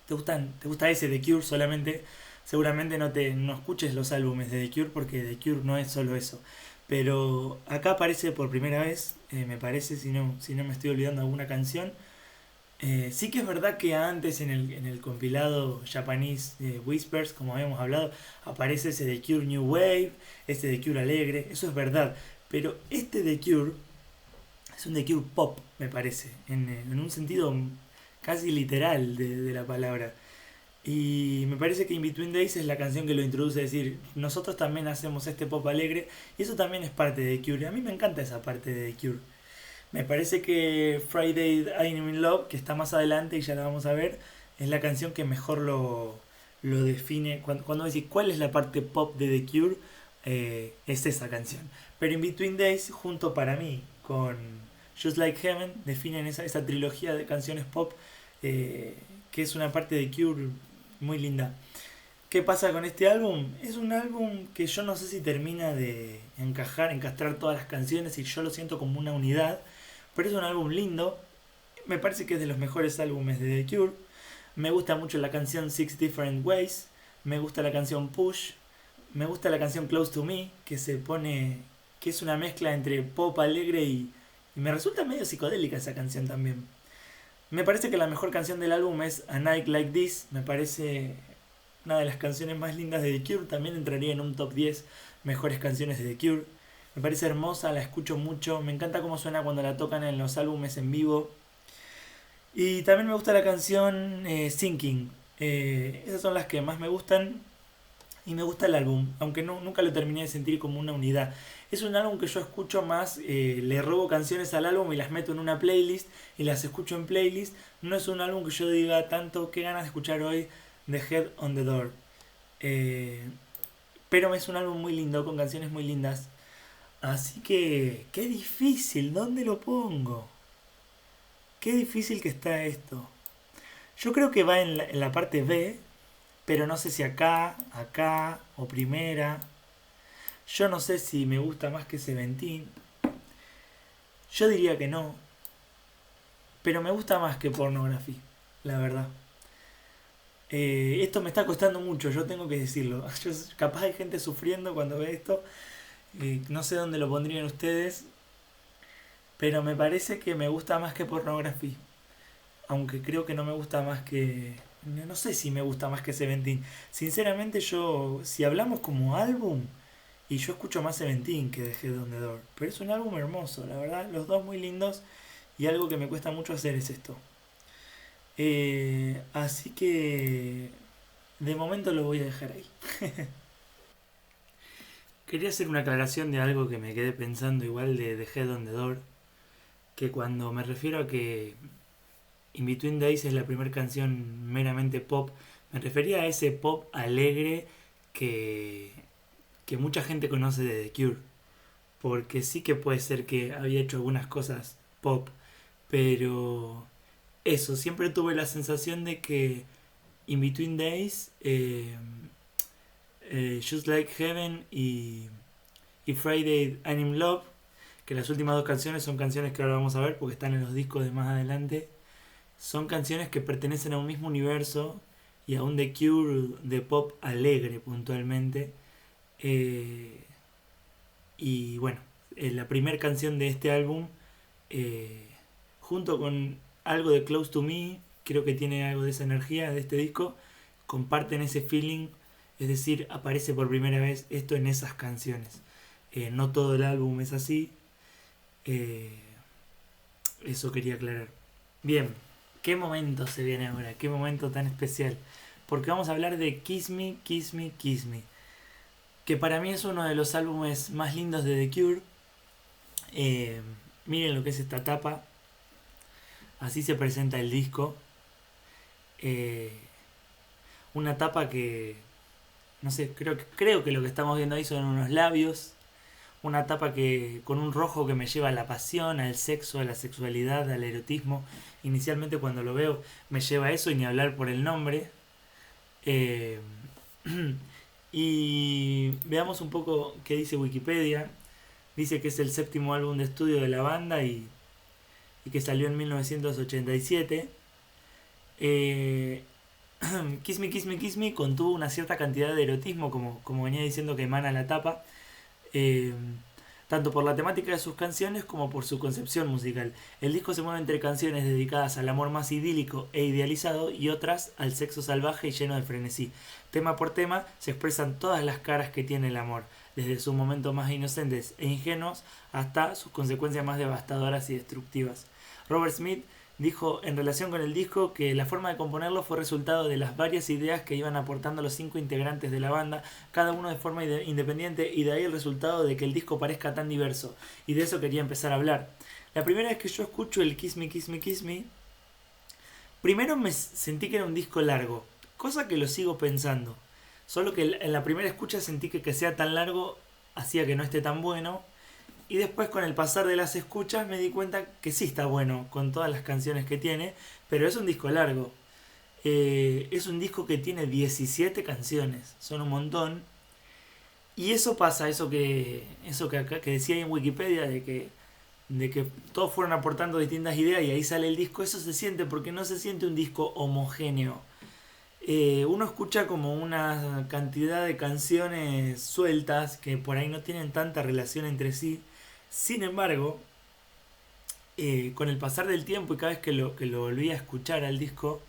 te gusta ese The Cure solamente, seguramente no escuches los álbumes de The Cure porque The Cure no es solo eso. Pero acá aparece por primera vez, me parece, si no me estoy olvidando alguna canción. Sí que es verdad que antes en el compilado Japanese Whispers, como habíamos hablado, aparece ese The Cure New Wave, ese The Cure Alegre, eso es verdad. Pero este The Cure es un The Cure pop, me parece, en un sentido casi literal de la palabra. Y me parece que In Between Days es la canción que lo introduce, es decir, nosotros también hacemos este pop alegre y eso también es parte de The Cure. A mí me encanta esa parte de The Cure. Me parece que Friday I'm in Love, que está más adelante y ya la vamos a ver, es la canción que mejor lo define. Cuando decís cuál es la parte pop de The Cure, es esa canción. Pero In Between Days, junto para mí con Just Like Heaven, definen esa trilogía de canciones pop eh, que es una parte de Cure muy linda. ¿Qué pasa con este álbum? Es un álbum que yo no sé si termina de encastrar todas las canciones y yo lo siento como una unidad, pero es un álbum lindo. Me parece que es de los mejores álbumes de The Cure. Me gusta mucho la canción Six Different Ways, me gusta la canción Push, me gusta la canción Close to Me, que es una mezcla entre pop alegre y me resulta medio psicodélica esa canción también. Me parece que la mejor canción del álbum es A Night Like This, me parece una de las canciones más lindas de The Cure, también entraría en un top 10 mejores canciones de The Cure. Me parece hermosa, la escucho mucho, me encanta cómo suena cuando la tocan en los álbumes en vivo. Y también me gusta la canción Sinking. Esas son las que más me gustan y me gusta el álbum, aunque nunca lo terminé de sentir como una unidad. Es un álbum que yo escucho más, le robo canciones al álbum y las meto en una playlist y las escucho en playlist. No es un álbum que yo diga tanto qué ganas de escuchar hoy The Head on the Door. Eh, pero es un álbum muy lindo, con canciones muy lindas. Así que, qué difícil, ¿dónde lo pongo? Qué difícil que está esto. Yo creo que va en la parte B, pero no sé si acá o primera. Yo no sé si me gusta más que Seventeen. Yo diría que no, pero me gusta más que Pornography, la verdad. Esto me está costando mucho, yo tengo que decirlo. Capaz hay gente sufriendo cuando ve esto. No sé dónde lo pondrían ustedes, pero me parece que me gusta más que Pornography. Aunque creo que no me gusta más que... No sé si me gusta más que Seventeen. Sinceramente yo, si hablamos como álbum, y yo escucho más Seventeen que The Head on the Door. Pero es un álbum hermoso, la verdad, los dos muy lindos. Y algo que me cuesta mucho hacer es esto. Así que de momento lo voy a dejar ahí. Quería hacer una aclaración de algo que me quedé pensando igual de The Head on the Door. Que cuando me refiero a que In Between Days es la primera canción meramente pop, me refería a ese pop alegre que, que mucha gente conoce de The Cure. Porque sí que puede ser que había hecho algunas cosas pop, pero eso, siempre tuve la sensación de que In Between Days, Just Like Heaven y Friday I'm in Love, que las últimas dos canciones son canciones que ahora vamos a ver porque están en los discos de más adelante, son canciones que pertenecen a un mismo universo y a un The Cure de pop alegre puntualmente. Eh, y bueno, la primera canción de este álbum, eh, junto con algo de Close to Me, creo que tiene algo de esa energía de este disco, comparten ese feeling, es decir, aparece por primera vez esto en esas canciones. No todo el álbum es así, eh, eso quería aclarar. Bien, ¿qué momento se viene ahora? ¿Qué momento tan especial? Porque vamos a hablar de Kiss Me, Kiss Me, Kiss Me, que para mí es uno de los álbumes más lindos de The Cure. Miren lo que es esta tapa, así se presenta el disco. Eh, una tapa que, no sé, creo que lo que estamos viendo ahí son unos labios. Una tapa que con un rojo que me lleva a la pasión, al sexo, a la sexualidad, al erotismo. Inicialmente cuando lo veo me lleva a eso y ni hablar por el nombre. Eh, y veamos un poco qué dice Wikipedia. Dice que es el séptimo álbum de estudio de la banda y que salió en 1987. Eh, Kiss Me, Kiss Me, Kiss Me contuvo una cierta cantidad de erotismo, como venía diciendo que emana la tapa, eh, tanto por la temática de sus canciones como por su concepción musical. El disco se mueve entre canciones dedicadas al amor más idílico e idealizado y otras al sexo salvaje y lleno de frenesí. Tema por tema se expresan todas las caras que tiene el amor, desde sus momentos más inocentes e ingenuos hasta sus consecuencias más devastadoras y destructivas. Robert Smith dijo en relación con el disco que la forma de componerlo fue resultado de las varias ideas que iban aportando los 5 integrantes de la banda, cada uno de forma independiente, y de ahí el resultado de que el disco parezca tan diverso. Y de eso quería empezar a hablar. La primera vez que yo escucho el Kiss Me, Kiss Me, Kiss Me, primero me sentí que era un disco largo, cosa que lo sigo pensando. Solo que en la primera escucha sentí que sea tan largo hacía que no esté tan bueno. Y después con el pasar de las escuchas me di cuenta que sí está bueno con todas las canciones que tiene, pero es un disco largo. Es un disco que tiene 17 canciones, son un montón. Y eso pasa, que decía ahí en Wikipedia, de que todos fueron aportando distintas ideas y ahí sale el disco, eso se siente porque no se siente un disco homogéneo. Uno escucha como una cantidad de canciones sueltas que por ahí no tienen tanta relación entre sí. Sin embargo, con el pasar del tiempo y cada vez que lo volví a escuchar al disco,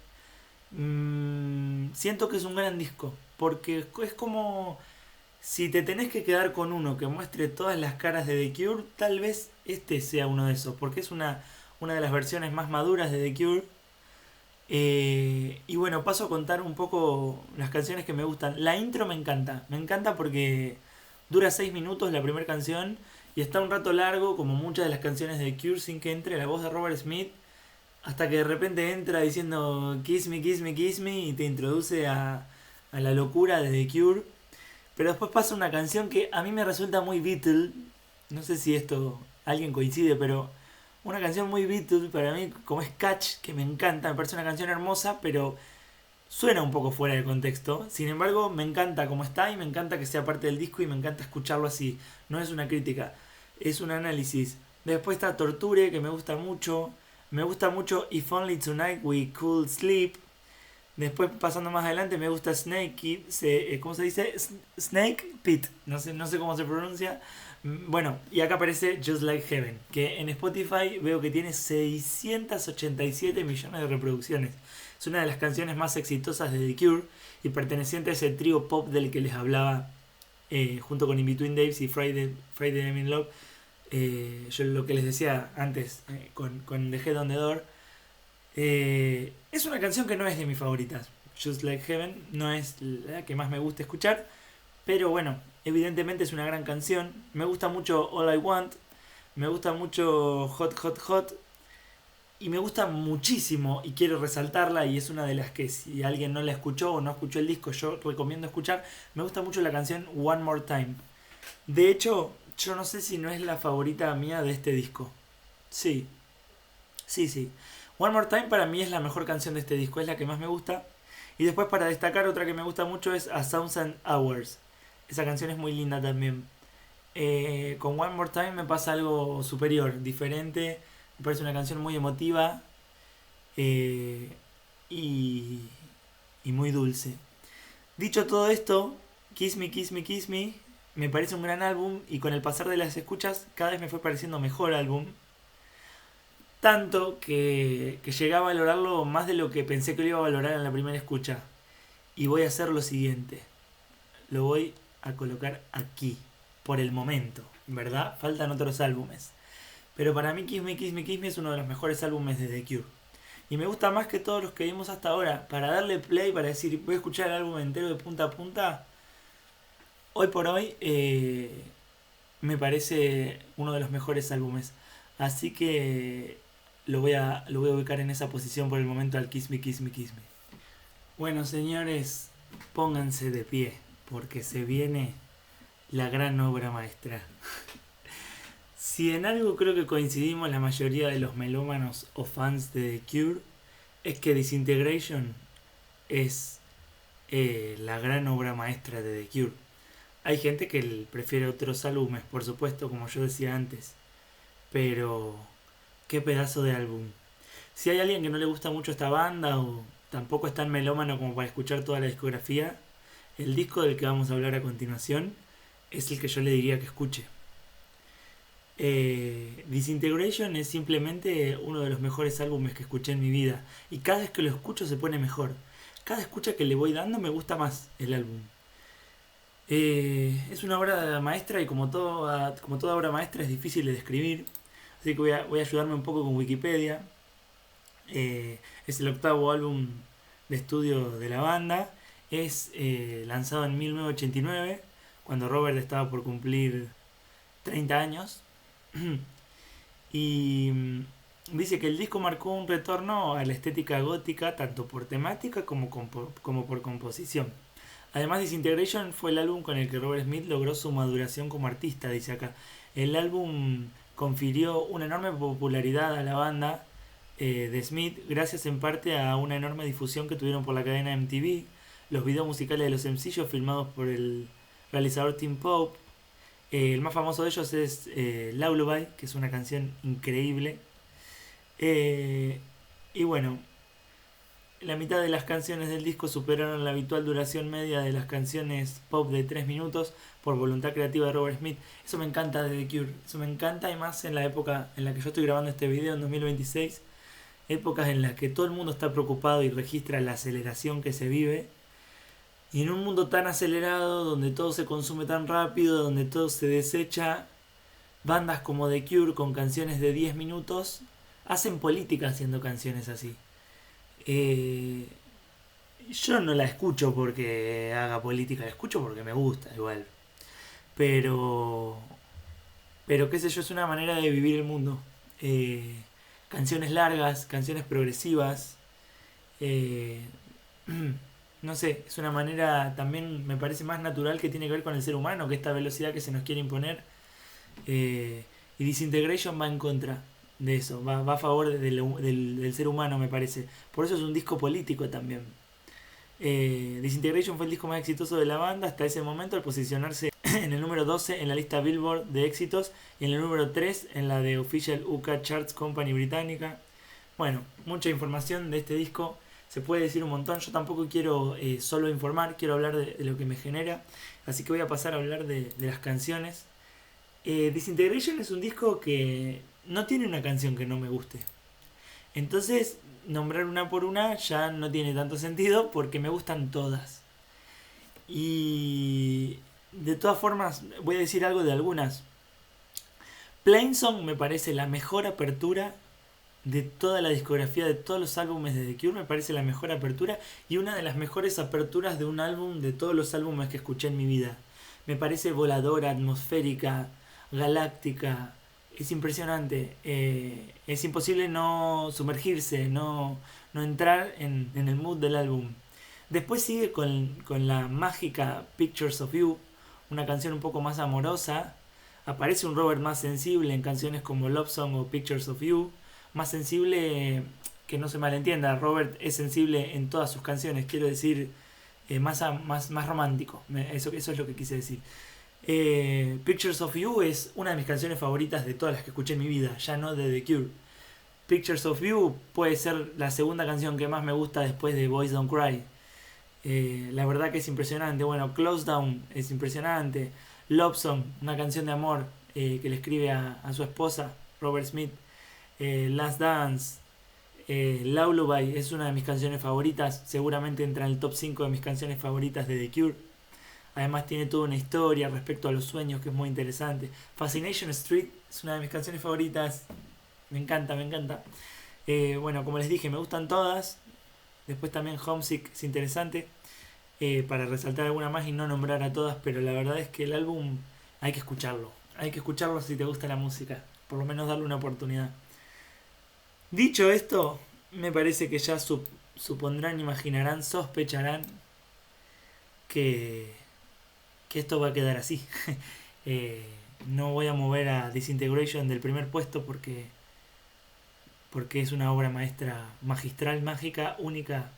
siento que es un gran disco. Porque es como si te tenés que quedar con uno que muestre todas las caras de The Cure, tal vez este sea uno de esos. Porque es una de las versiones más maduras de The Cure. Y bueno, paso a contar un poco las canciones que me gustan. La intro me encanta porque dura 6 minutos la primera canción y está un rato largo, como muchas de las canciones de Cure, sin que entre la voz de Robert Smith, hasta que de repente entra diciendo Kiss Me, Kiss Me, Kiss Me y te introduce a la locura de The Cure. Pero después pasa una canción que a mí me resulta muy Beatle. No sé si esto alguien coincide, pero una canción muy Beatles para mí, como es Catch, que me encanta, me parece una canción hermosa, pero suena un poco fuera de contexto. Sin embargo, me encanta como está y me encanta que sea parte del disco y me encanta escucharlo así. No es una crítica, es un análisis. Después está Torture, que me gusta mucho. Me gusta mucho If Only Tonight We Could Sleep. Después, pasando más adelante, me gusta ¿cómo se dice? Snake Pit. No sé cómo se pronuncia. Bueno, y acá aparece Just Like Heaven, que en Spotify veo que tiene 687 millones de reproducciones. Es una de las canciones más exitosas de The Cure y perteneciente a ese trío pop del que les hablaba, junto con In Between Days y Friday I'm in Love. Yo lo que les decía antes, con The Head on the Door. Es una canción que no es de mis favoritas. Just Like Heaven no es la que más me gusta escuchar, pero bueno, evidentemente es una gran canción. Me gusta mucho All I Want, me gusta mucho Hot Hot Hot y me gusta muchísimo y quiero resaltarla y es una de las que si alguien no la escuchó o no escuchó el disco yo recomiendo escuchar. Me gusta mucho la canción One More Time. De hecho, yo no sé si no es la favorita mía de este disco. Sí, sí. One More Time para mí es la mejor canción de este disco, es la que más me gusta. Y después para destacar otra que me gusta mucho es A Thousand Hours. Esa canción es muy linda también. Con One More Time me pasa algo superior, diferente. Me parece una canción muy emotiva eh, y, y muy dulce. Dicho todo esto, Kiss Me, Kiss Me, Kiss Me me parece un gran álbum y con el pasar de las escuchas cada vez me fue pareciendo mejor álbum. Tanto que llegué a valorarlo más de lo que pensé que lo iba a valorar en la primera escucha. Y voy a hacer lo siguiente. Lo voy a colocar aquí, por el momento, ¿verdad? Faltan otros álbumes. Pero para mí Kiss Me, Kiss Me, Kiss Me es uno de los mejores álbumes de The Cure. Y me gusta más que todos los que vimos hasta ahora. Para darle play, para decir, voy a escuchar el álbum entero de punta a punta. Hoy por hoy me parece uno de los mejores álbumes. Así que lo voy a ubicar en esa posición por el momento al Kiss Me, Kiss Me, Kiss Me. Bueno, señores, pónganse de pie, porque se viene la gran obra maestra. Si en algo creo que coincidimos la mayoría de los melómanos o fans de The Cure, es que Disintegration es la gran obra maestra de The Cure. Hay gente que prefiere otros álbumes, por supuesto, como yo decía antes, pero qué pedazo de álbum. Si hay alguien que no le gusta mucho esta banda o tampoco es tan melómano como para escuchar toda la discografía, el disco del que vamos a hablar a continuación es el que yo le diría que escuche. Disintegration es simplemente uno de los mejores álbumes que escuché en mi vida y cada vez que lo escucho se pone mejor. Cada escucha que le voy dando me gusta más el álbum. Es una obra maestra y como toda obra maestra es difícil de describir, así que voy a ayudarme un poco con Wikipedia. Es el octavo álbum de estudio de la banda. Es lanzado en 1989, cuando Robert estaba por cumplir 30 años. Y dice que el disco marcó un retorno a la estética gótica, tanto por temática como por composición. Además, Disintegration fue el álbum con el que Robert Smith logró su maduración como artista, dice acá. El álbum confirió una enorme popularidad a la banda de Smith, gracias en parte a una enorme difusión que tuvieron por la cadena MTV, los videos musicales de los sencillos filmados por el realizador Tim Pope. El más famoso de ellos es Lullaby, que es una canción increíble. Y bueno, la mitad de las canciones del disco superaron la habitual duración media de las canciones pop de 3 minutos por voluntad creativa de Robert Smith. Eso me encanta de The Cure, eso me encanta, y más en la época en la que yo estoy grabando este video en 2026, épocas en las que todo el mundo está preocupado y registra la aceleración que se vive. Y en un mundo tan acelerado, donde todo se consume tan rápido, donde todo se desecha, bandas como The Cure con canciones de 10 minutos hacen política haciendo canciones así. Yo no la escucho porque haga política, la escucho porque me gusta igual. Pero, pero qué sé yo, es una manera de vivir el mundo. Canciones largas, canciones progresivas. Eh, no sé, es una manera también me parece más natural que tiene que ver con el ser humano, que esta velocidad que se nos quiere imponer. Y Disintegration va en contra de eso, va a favor del ser humano, me parece. Por eso es un disco político también. Disintegration fue el disco más exitoso de la banda hasta ese momento, al posicionarse en el número 12 en la lista Billboard de éxitos y en el número 3 en la de Official UK Charts Company británica. Bueno, mucha información de este disco, se puede decir un montón. Yo tampoco quiero solo informar, quiero hablar de lo que me genera, así que voy a pasar a hablar de las canciones. Disintegration es un disco que no tiene una canción que no me guste. Entonces, nombrar una por una ya no tiene tanto sentido porque me gustan todas. Y de todas formas, voy a decir algo de algunas. Plainsong me parece la mejor apertura de toda la discografía, de todos los álbumes de The Cure. Me parece la mejor apertura y una de las mejores aperturas de un álbum de todos los álbumes que escuché en mi vida. Me parece voladora, atmosférica, galáctica. Es impresionante. Es imposible no sumergirse, no entrar en el mood del álbum. Después sigue con la mágica Pictures of You, una canción un poco más amorosa. Aparece un Robert más sensible en canciones como Love Song o Pictures of You. Más sensible, que no se malentienda, Robert es sensible en todas sus canciones, quiero decir, más romántico. Eso es lo que quise decir. Pictures of You es una de mis canciones favoritas de todas las que escuché en mi vida, ya no de The Cure. Pictures of You puede ser la segunda canción que más me gusta después de Boys Don't Cry. La verdad que es impresionante. Bueno, Close Down es impresionante. Love Song, una canción de amor que le escribe a su esposa, Robert Smith. Last Dance, Lullaby es una de mis canciones favoritas, seguramente entra en el top 5 de mis canciones favoritas de The Cure. Además tiene toda una historia respecto a los sueños que es muy interesante. Fascination Street es una de mis canciones favoritas, me encanta, me encanta. Bueno, como les dije, me gustan todas. Después también Homesick es interesante, para resaltar alguna más y no nombrar a todas, pero la verdad es que el álbum hay que escucharlo si te gusta la música, por lo menos darle una oportunidad. Dicho esto, me parece que ya supondrán, imaginarán, sospecharán que, que esto va a quedar así. Eh, no voy a mover a Disintegration del primer puesto porque es una obra maestra magistral, mágica, única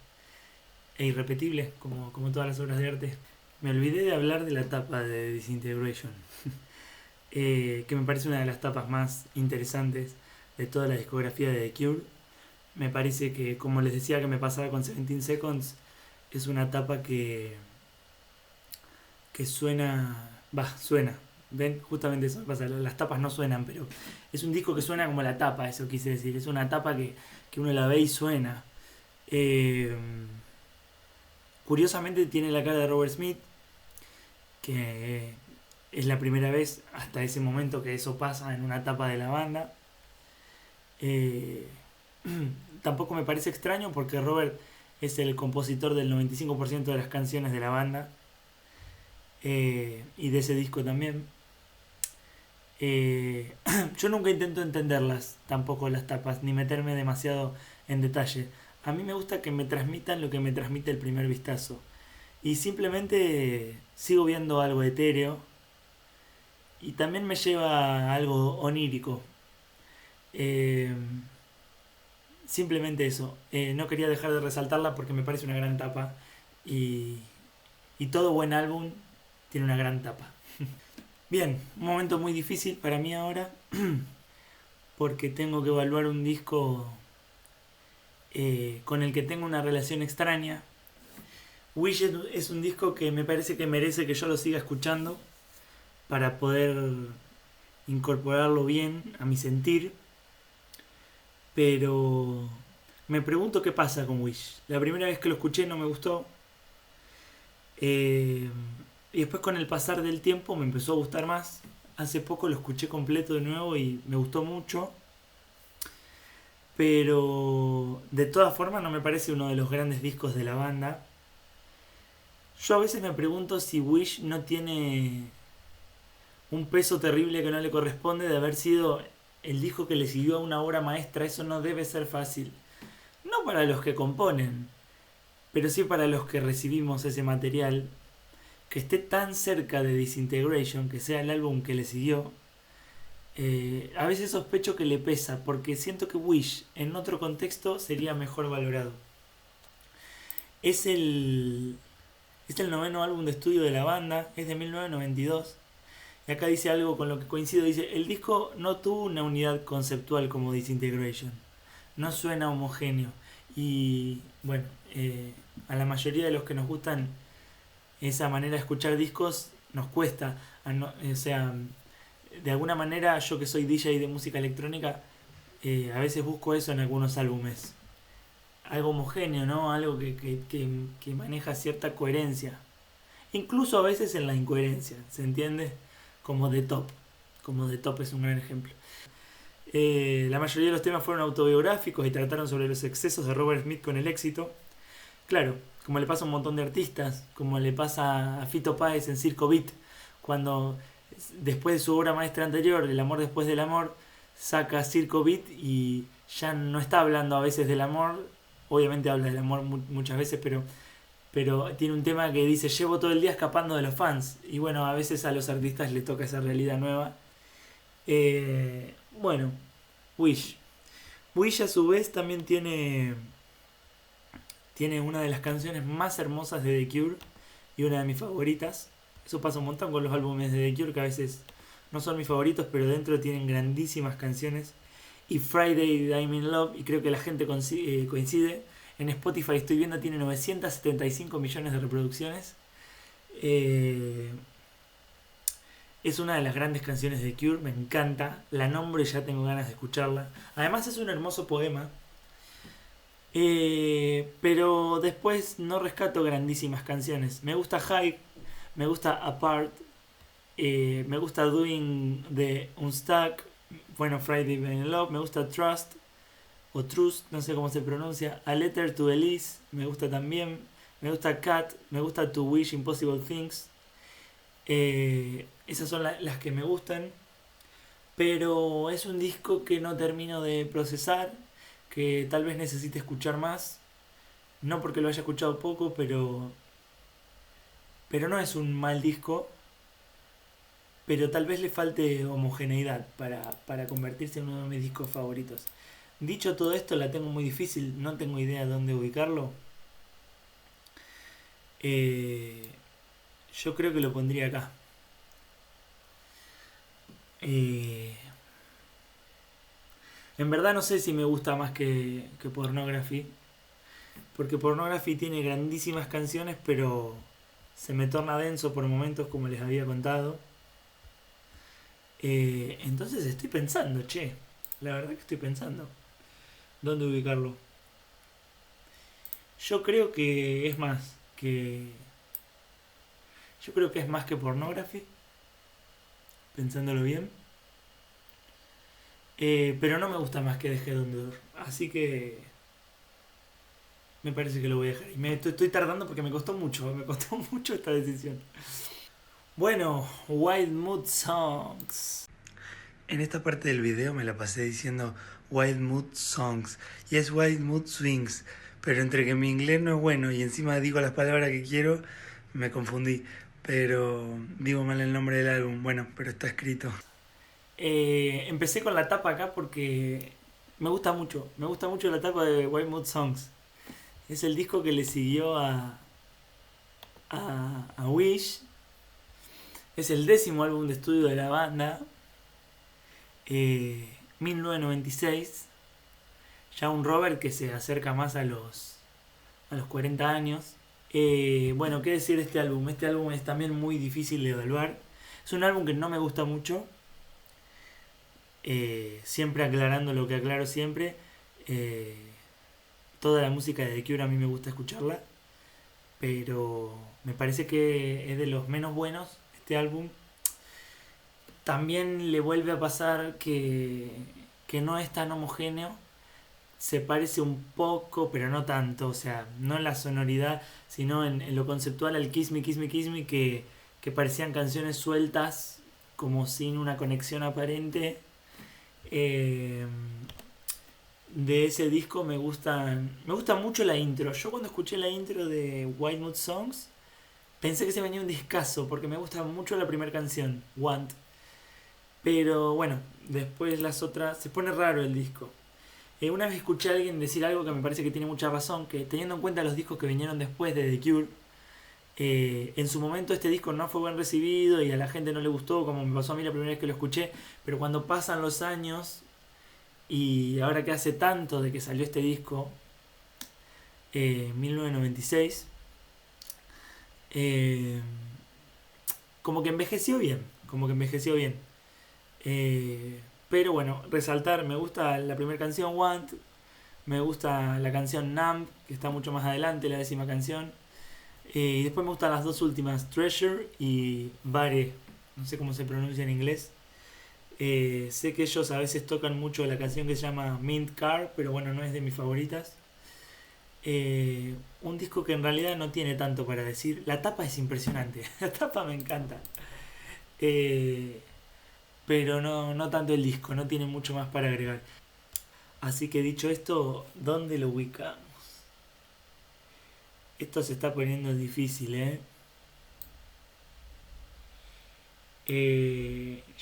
e irrepetible, como todas las obras de arte. Me olvidé de hablar de la tapa de Disintegration, que me parece una de las tapas más interesantes de toda la discografía de The Cure. Me parece que, como les decía que me pasaba con 17 Seconds, es una tapa que suena. ¿Ven? Justamente eso pasa, las tapas no suenan, pero es un disco que suena como la tapa, eso quise decir. Es una tapa que uno la ve y suena. Eh, Curiosamente tiene la cara de Robert Smith, que es la primera vez hasta ese momento que eso pasa en una tapa de la banda. Eh, Tampoco me parece extraño porque Robert es el compositor del 95% de las canciones de la banda, y de ese disco también. Yo nunca intento entenderlas, tampoco las tapas, ni meterme demasiado en detalle. A mí me gusta que me transmitan lo que me transmite el primer vistazo. Y simplemente sigo viendo algo etéreo y también me lleva a algo onírico. Eh, Simplemente eso. No quería dejar de resaltarla porque me parece una gran tapa y, y todo buen álbum tiene una gran tapa. Bien, un momento muy difícil para mí ahora porque tengo que evaluar un disco con el que tengo una relación extraña. Wish es un disco que me parece que merece que yo lo siga escuchando para poder incorporarlo bien a mi sentir, pero me pregunto qué pasa con Wish. La primera vez que lo escuché no me gustó, y después con el pasar del tiempo me empezó a gustar más. Hace poco lo escuché completo de nuevo y me gustó mucho, pero de todas formas no me parece uno de los grandes discos de la banda. Yo a veces me pregunto si Wish no tiene un peso terrible que no le corresponde de haber sido el disco que le siguió a una obra maestra. Eso no debe ser fácil. No para los que componen, pero sí para los que recibimos ese material. Que esté tan cerca de Disintegration, que sea el álbum que le siguió, a veces sospecho que le pesa, porque siento que Wish en otro contexto sería mejor valorado. Es el, es el noveno álbum de estudio de la banda, es de 1992. Y acá dice algo con lo que coincido, dice, el disco no tuvo una unidad conceptual como Disintegration. No suena homogéneo. Y bueno, a la mayoría de los que nos gustan esa manera de escuchar discos nos cuesta. O sea, de alguna manera yo que soy DJ de música electrónica, a veces busco eso en algunos álbumes. Algo homogéneo, ¿no? Algo que maneja cierta coherencia. Incluso a veces en la incoherencia, ¿se entiende? Como The Top. Como The Top es un gran ejemplo. La mayoría de los temas fueron autobiográficos y trataron sobre los excesos de Robert Smith con el éxito. Claro, como le pasa a un montón de artistas, como le pasa a Fito Páez en Circo Beat, cuando después de su obra maestra anterior, El amor después del amor, saca Circo Beat y ya no está hablando a veces del amor. Obviamente habla del amor muchas veces, pero tiene un tema que dice llevo todo el día escapando de los fans. Y bueno, a veces a los artistas les toca esa realidad nueva. Bueno, Wish. Wish a su vez también tiene una de las canciones más hermosas de The Cure y una de mis favoritas. Eso pasa un montón con los álbumes de The Cure, que a veces no son mis favoritos, pero dentro tienen grandísimas canciones. Y Friday I'm in Love, y creo que la gente coincide. En Spotify estoy viendo tiene 975 millones de reproducciones. Es una de las grandes canciones de The Cure, me encanta. La nombro y ya tengo ganas de escucharla. Además es un hermoso poema. Pero después no rescato grandísimas canciones. Me gusta High, me gusta Apart, me gusta Doing the Unstuck, bueno, Friday I'm in Love, me gusta Trust o Trust, no sé cómo se pronuncia, A Letter to Elise, me gusta también, me gusta Cat, me gusta To Wish Impossible Things. Esas son las que me gustan, pero es un disco que no termino de procesar, que tal vez necesite escuchar más. No porque lo haya escuchado poco, pero no es un mal disco, pero tal vez le falte homogeneidad para convertirse en uno de mis discos favoritos. Dicho todo esto, la tengo muy difícil, no tengo idea de dónde ubicarlo. Eh, yo creo que lo pondría acá. Eh, en verdad no sé si me gusta más que Pornography, porque Pornography tiene grandísimas canciones, pero se me torna denso por momentos como les había contado. Entonces estoy pensando, che, la verdad que estoy pensando dónde ubicarlo. Yo creo que es más que... Yo creo que es más que Pornography, pensándolo bien. Pero no me gusta más que The Head on the Door. Así que me parece que lo voy a dejar. Y estoy tardando porque me costó mucho esta decisión. Bueno, Wild Mood Songs. En esta parte del video me la pasé diciendo Wild Mood Songs y es Wild Mood Swings, pero entre que mi inglés no es bueno y encima digo las palabras que quiero, me confundí, pero digo mal el nombre del álbum, bueno, pero está escrito. Empecé con la tapa acá porque me gusta mucho la tapa de Wild Mood Songs. Es el disco que le siguió a Wish, es el 10º álbum de estudio de la banda. 1996, ya un Robert que se acerca más a los 40 años. Bueno, ¿qué decir de este álbum? Este álbum es también muy difícil de evaluar. Es un álbum que no me gusta mucho, siempre aclarando lo que aclaro siempre. Eh, Toda la música de The Cure a mí me gusta escucharla, pero me parece que es de los menos buenos este álbum. También le vuelve a pasar que no es tan homogéneo. Se parece un poco, pero no tanto. O sea, no en la sonoridad, sino en lo conceptual al Kiss Me, Kiss Me, Kiss Me, que parecían canciones sueltas, como sin una conexión aparente. Eh, de ese disco me gusta mucho la intro. Yo cuando escuché la intro de White Mood Songs, pensé que se venía un discazo, porque me gusta mucho la primera canción, Want. Pero bueno, después las otras... Se pone raro el disco. Una vez escuché a alguien decir algo que me parece que tiene mucha razón, que teniendo en cuenta los discos que vinieron después de The Cure, en su momento este disco no fue bien recibido y a la gente no le gustó, como me pasó a mí la primera vez que lo escuché, pero cuando pasan los años y ahora que hace tanto de que salió este disco, 1996, eh, como que envejeció bien, como que envejeció bien. Pero bueno, resaltar, me gusta la primera canción, Want, me gusta la canción Numb, que está mucho más adelante, la 10ª canción. Y después me gustan las dos últimas, Treasure y Bare, no sé cómo se pronuncia en inglés. Sé que ellos a veces tocan mucho la canción que se llama Mint Car, pero bueno, no es de mis favoritas. Un disco que en realidad no tiene tanto para decir. La tapa es impresionante, la tapa me encanta. Eh, pero no tanto el disco, no tiene mucho más para agregar. Así que dicho esto, ¿dónde lo ubicamos? Esto se está poniendo difícil, ¿eh?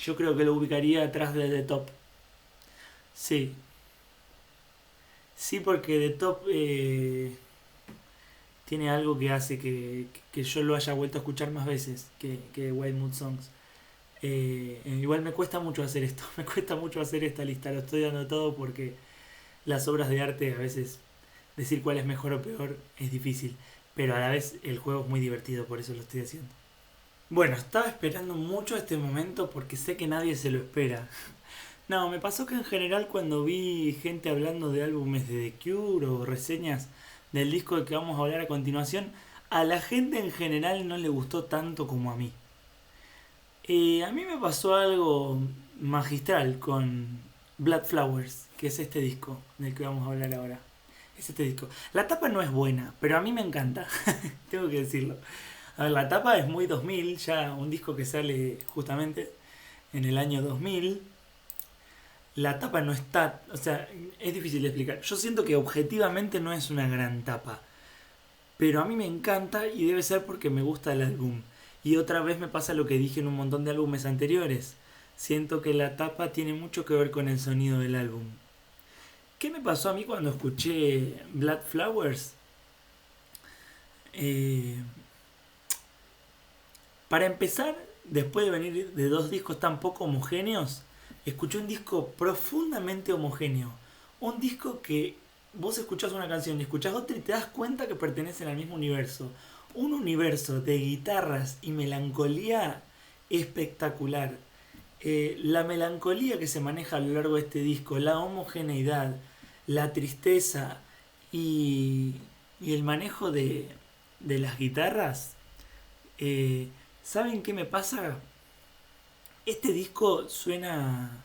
Yo creo que lo ubicaría atrás de The Top. Sí, sí, porque The Top tiene algo que hace que yo lo haya vuelto a escuchar más veces que Wild Mood Songs. Igual me cuesta mucho hacer esto, me cuesta mucho hacer esta lista, lo estoy dando todo porque las obras de arte a veces decir cuál es mejor o peor es difícil, pero a la vez el juego es muy divertido, por eso lo estoy haciendo. Bueno, estaba esperando mucho este momento porque sé que nadie se lo espera. No, me pasó que en general cuando vi gente hablando de álbumes de The Cure o reseñas del disco del que vamos a hablar a continuación, a la gente en general no le gustó tanto como a mí. A mí me pasó algo magistral con Blood Flowers, que es este disco del que vamos a hablar ahora. Es este disco. La tapa no es buena, pero a mí me encanta, tengo que decirlo. A ver, la tapa es muy 2000, ya un disco que sale justamente en el año 2000. La tapa no está, o sea, es difícil de explicar. Yo siento que objetivamente no es una gran tapa. pero a mí me encanta y debe ser porque me gusta el álbum. Y otra vez me pasa lo que dije en un montón de álbumes anteriores. Siento que la tapa tiene mucho que ver con el sonido del álbum. ¿Qué me pasó a mí cuando escuché Blood Flowers? Eh, para empezar, después de venir de dos discos tan poco homogéneos, escuché un disco profundamente homogéneo. Un disco que vos escuchás una canción y escuchás otra y te das cuenta que pertenecen al mismo universo. Un universo de guitarras y melancolía espectacular. La melancolía que se maneja a lo largo de este disco, la homogeneidad, la tristeza y, y el manejo de las guitarras. eh, ¿Saben qué me pasa? Este disco suena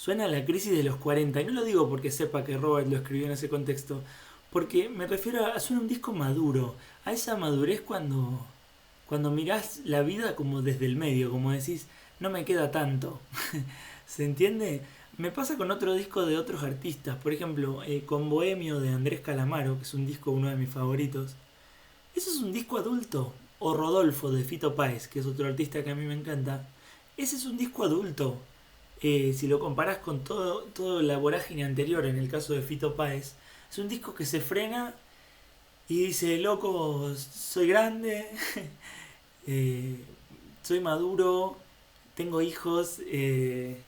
a la crisis de los 40 y no lo digo porque sepa que Robert lo escribió en ese contexto, porque me refiero a suena un disco maduro, a esa madurez cuando mirás la vida como desde el medio, como decís, no me queda tanto. ¿Se entiende? Me pasa con otro disco de otros artistas, por ejemplo, con Bohemio de Andrés Calamaro, que es un disco uno de mis favoritos. Eso es un disco adulto. O Rodolfo de Fito Páez, que es otro artista que a mí me encanta. Ese es un disco adulto. Si lo comparás con todo la vorágine anterior, en el caso de Fito Páez, es un disco que se frena y dice, loco, soy grande, eh, soy maduro, tengo hijos.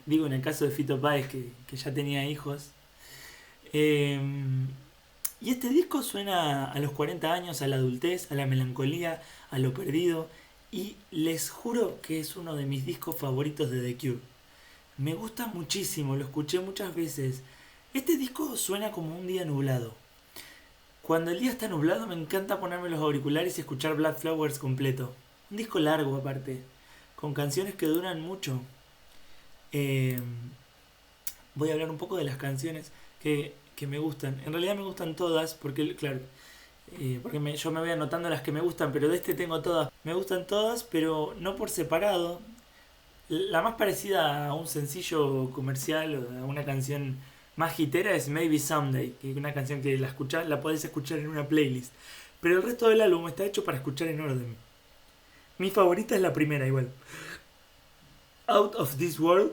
Digo en el caso de Fito Páez que ya tenía hijos. Eh, y este disco suena a los 40 años, a la adultez, a la melancolía, a lo perdido. Y les juro que es uno de mis discos favoritos de The Cure. Me gusta muchísimo, lo escuché muchas veces. Este disco suena como un día nublado. Cuando el día está nublado me encanta ponerme los auriculares y escuchar Blood Flowers completo. Un disco largo aparte, con canciones que duran mucho. Eh, Voy a hablar un poco de las canciones que me gustan. En realidad me gustan todas, porque claro, yo me voy anotando las que me gustan, pero de este tengo todas. Me gustan todas, pero no por separado. La más parecida a un sencillo comercial o a una canción más hitera es Maybe Someday, que es una canción que la escuchás, la podés escuchar en una playlist. Pero el resto del álbum está hecho para escuchar en orden. Mi favorita es la primera igual. Out of This World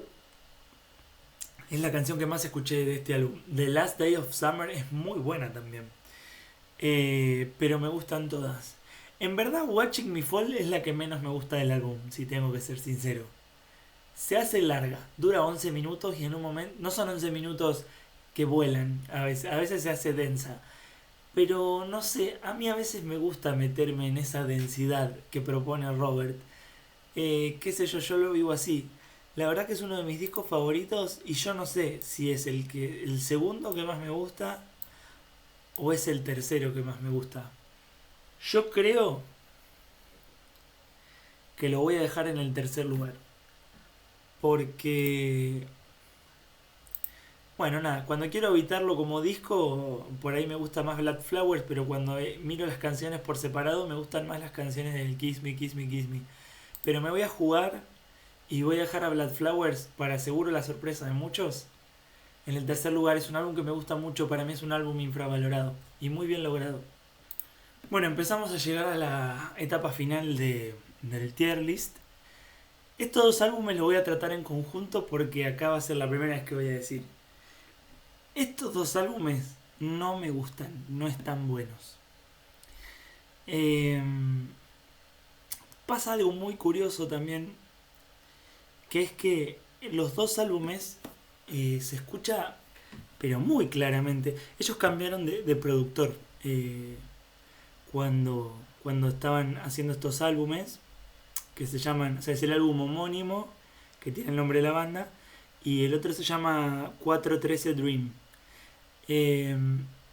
es la canción que más escuché de este álbum. The Last Day of Summer es muy buena también. Pero me gustan todas. En verdad, Watching Me Fall es la que menos me gusta del álbum, si tengo que ser sincero. Se hace larga, dura 11 minutos y en un momento... No son 11 minutos que vuelan, a veces se hace densa. Pero no sé, a mí a veces me gusta meterme en esa densidad que propone Robert. Qué sé yo lo vivo así. La verdad que es uno de mis discos favoritos y yo no sé si es el segundo que más me gusta o es el tercero que más me gusta. Yo creo que lo voy a dejar en el tercer lugar. Porque, bueno, nada, cuando quiero evitarlo como disco, por ahí me gusta más Black Flowers, pero cuando miro las canciones por separado, me gustan más las canciones del Kiss Me, Kiss Me, Kiss Me. Pero me voy a jugar y voy a dejar a Blood Flowers para seguro la sorpresa de muchos. En el tercer lugar es un álbum que me gusta mucho, para mí es un álbum infravalorado y muy bien logrado. Bueno, empezamos a llegar a la etapa final del tier list. Estos dos álbumes los voy a tratar en conjunto porque acá va a ser la primera vez que voy a decir. Estos dos álbumes no me gustan, no están buenos. Eh, Pasa algo muy curioso también, que es que los dos álbumes se escucha, pero muy claramente. Ellos cambiaron de productor cuando estaban haciendo estos álbumes, que se llaman, o sea, es el álbum homónimo, que tiene el nombre de la banda, y el otro se llama 413 Dream. Eh,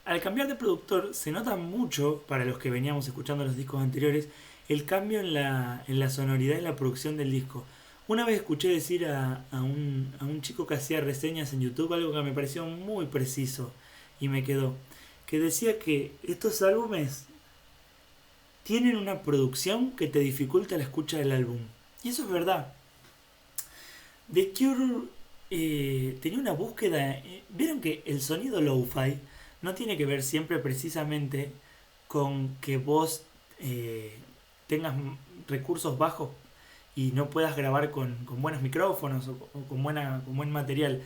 Al cambiar de productor se nota mucho, para los que veníamos escuchando los discos anteriores, el cambio en la sonoridad y la producción del disco. Una vez escuché decir a un chico que hacía reseñas en YouTube algo que me pareció muy preciso y me quedó. Que decía que estos álbumes tienen una producción que te dificulta la escucha del álbum. Y eso es verdad. The Cure tenía una búsqueda. Vieron que el sonido lo-fi no tiene que ver siempre precisamente con que vos tengas recursos bajos y no puedas grabar con buenos micrófonos o con buen material.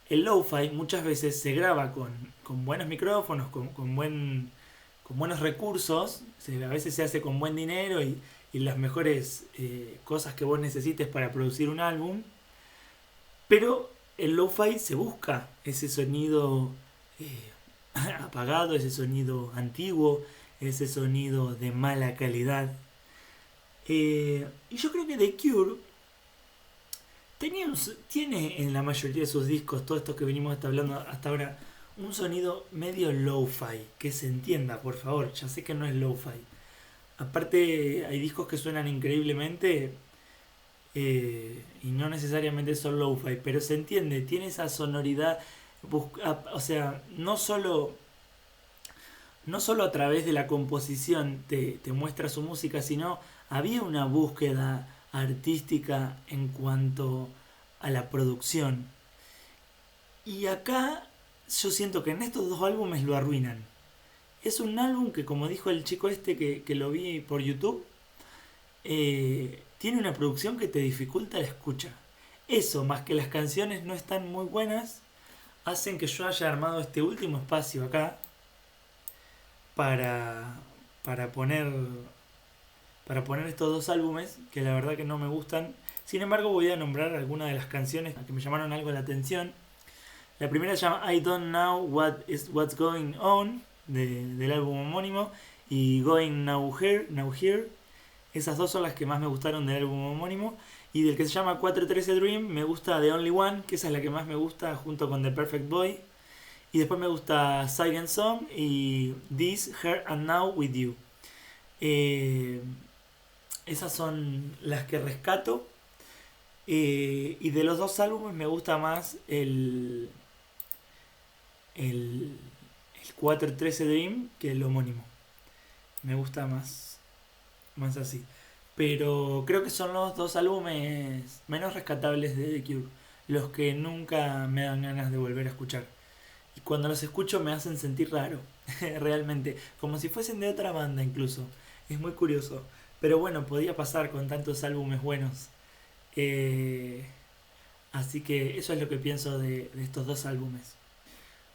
El lo-fi muchas veces se graba con buenos micrófonos, con buenos recursos, a veces se hace con buen dinero y las mejores cosas que vos necesites para producir un álbum, pero el lo-fi se busca ese sonido apagado, ese sonido antiguo, ese sonido de mala calidad. Y yo creo que The Cure tiene en la mayoría de sus discos, todo esto que venimos hablando hasta ahora, un sonido medio lo-fi, que se entienda, por favor, ya sé que no es lo-fi. Aparte hay discos que suenan increíblemente y no necesariamente son lo-fi, pero se entiende, tiene esa sonoridad, o sea, no solo a través de la composición te muestra su música, sino había una búsqueda artística en cuanto a la producción. Y acá yo siento que en estos dos álbumes lo arruinan. Es un álbum que, como dijo el chico este que lo vi por YouTube, tiene una producción que te dificulta la escucha. Eso, más que las canciones no están muy buenas, hacen que yo haya armado este último espacio acá para poner estos dos álbumes que la verdad que no me gustan. Sin embargo, voy a nombrar algunas de las canciones que me llamaron algo la atención. La primera se llama I Don't Know What's Going On del álbum homónimo, y Going Now Here. Esas dos son las que más me gustaron del álbum homónimo. Y del que se llama 413 Dream me gusta The Only One, que esa es la que más me gusta, junto con The Perfect Boy. Y después me gusta Silent Song y This, Here and Now With You. Esas son las que rescato. Y de los dos álbumes me gusta más el 413 Dream que el homónimo. Me gusta más así. Pero creo que son los dos álbumes menos rescatables de The Cure, los que nunca me dan ganas de volver a escuchar. Y cuando los escucho me hacen sentir raro, realmente, como si fuesen de otra banda incluso. Es muy curioso. Pero bueno, podía pasar con tantos álbumes buenos. Así que eso es lo que pienso de estos dos álbumes.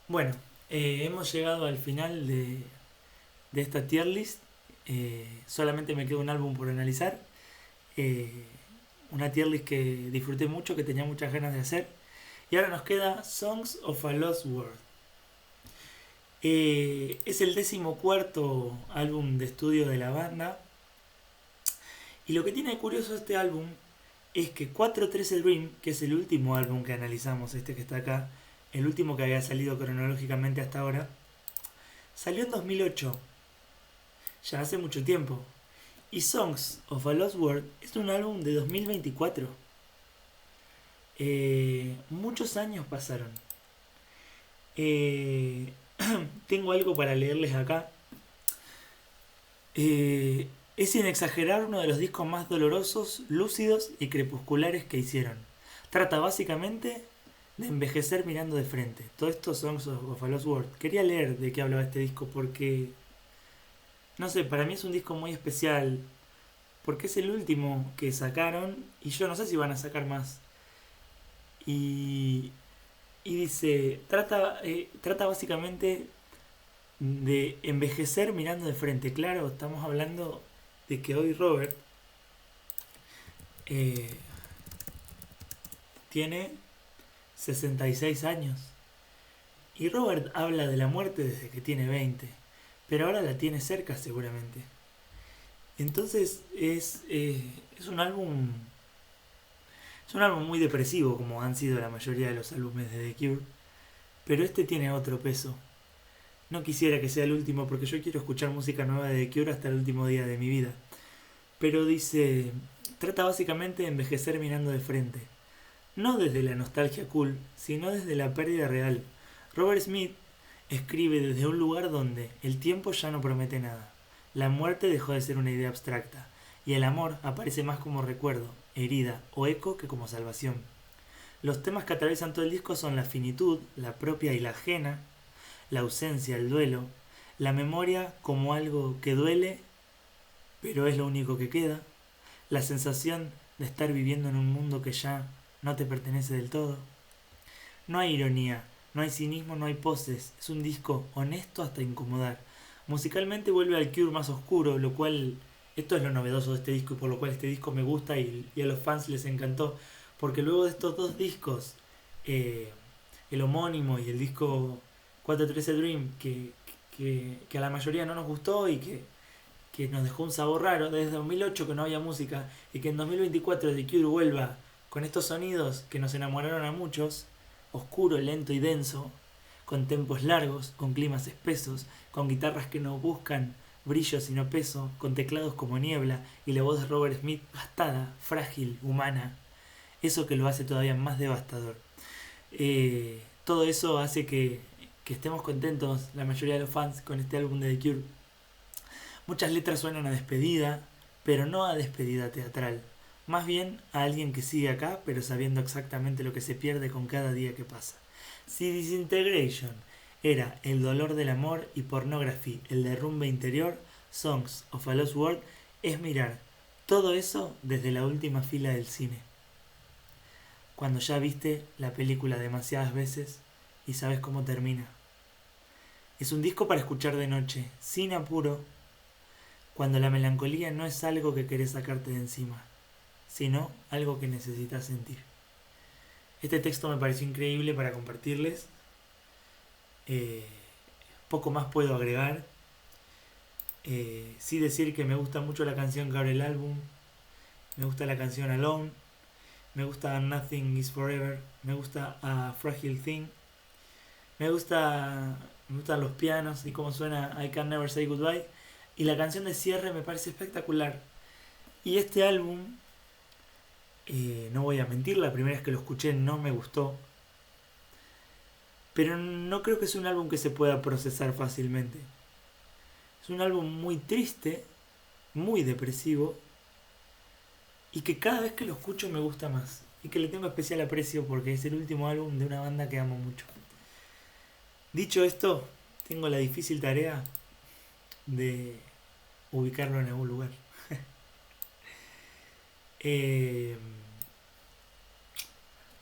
Bueno, hemos llegado al final de esta tier list. Solamente me queda un álbum por analizar. Una tier list que disfruté mucho, que tenía muchas ganas de hacer. Y ahora nos queda Songs of a Lost World. Es el 14º álbum de estudio de la banda. Y lo que tiene de curioso este álbum es que 413 Dream, que es el último álbum que analizamos, este que está acá, el último que había salido cronológicamente hasta ahora, salió en 2008, ya hace mucho tiempo. Y Songs of a Lost World es un álbum de 2024. Muchos años pasaron. Tengo algo para leerles acá. Es sin exagerar uno de los discos más dolorosos, lúcidos y crepusculares que hicieron. Trata básicamente de envejecer mirando de frente. Todo esto Songs of a Lost World. Quería leer de qué hablaba este disco porque, no sé, para mí es un disco muy especial. Porque es el último que sacaron y yo no sé si van a sacar más. Y dice, trata básicamente de envejecer mirando de frente. Claro, estamos hablando de que hoy Robert tiene 66 años. Y Robert habla de la muerte desde que tiene 20, pero ahora la tiene cerca seguramente. Entonces es un álbum muy depresivo, como han sido la mayoría de los álbumes de The Cure, pero este tiene otro peso. No quisiera que sea el último porque yo quiero escuchar música nueva de The Cure hasta el último día de mi vida. Pero dice, trata básicamente de envejecer mirando de frente. No desde la nostalgia cool, sino desde la pérdida real. Robert Smith escribe desde un lugar donde el tiempo ya no promete nada. La muerte dejó de ser una idea abstracta, y el amor aparece más como recuerdo, herida o eco que como salvación. Los temas que atraviesan todo el disco son la finitud, la propia y la ajena, la ausencia, el duelo, La memoria como algo que duele, pero es lo único que queda. La sensación de estar viviendo en un mundo que ya no te pertenece del todo. No hay ironía, no hay cinismo, no hay poses. Es un disco honesto hasta incomodar. Musicalmente vuelve al Cure más oscuro, lo cual... Esto es lo novedoso de este disco y por lo cual este disco me gusta y a los fans les encantó. Porque luego de estos dos discos, el homónimo y el disco 413 Dream, que a la mayoría no nos gustó y que nos dejó un sabor raro, desde 2008 que no había música, y que en 2024 The Cure vuelva con estos sonidos que nos enamoraron a muchos, oscuro, lento y denso, con tempos largos, con climas espesos, con guitarras que no buscan brillo sino peso, con teclados como niebla y la voz de Robert Smith gastada, frágil, humana, eso que lo hace todavía más devastador. Todo eso hace que estemos contentos, la mayoría de los fans, con este álbum de The Cure. Muchas letras suenan a despedida, pero no a despedida teatral. Más bien a alguien que sigue acá, pero sabiendo exactamente lo que se pierde con cada día que pasa. Si Disintegration era el dolor del amor y Pornography el derrumbe interior, Songs of a Lost World es mirar todo eso desde la última fila del cine. Cuando ya viste la película demasiadas veces y sabes cómo termina. Es un disco para escuchar de noche, sin apuro, cuando la melancolía no es algo que querés sacarte de encima, sino algo que necesitas sentir. Este texto me pareció increíble para compartirles. Poco más puedo agregar. Sí decir que me gusta mucho la canción que abre el álbum. Me gusta la canción Alone. Me gusta Nothing is Forever. Me gusta A Fragile Thing. Me gustan los pianos y cómo suena I Can Never Say Goodbye. Y la canción de cierre me parece espectacular. Y este álbum, no voy a mentir, la primera vez que lo escuché no me gustó. Pero no creo que sea un álbum que se pueda procesar fácilmente. Es un álbum muy triste, muy depresivo, y que cada vez que lo escucho me gusta más. Y que le tengo especial aprecio porque es el último álbum de una banda que amo mucho. Dicho esto, tengo la difícil tarea de ubicarlo en algún lugar.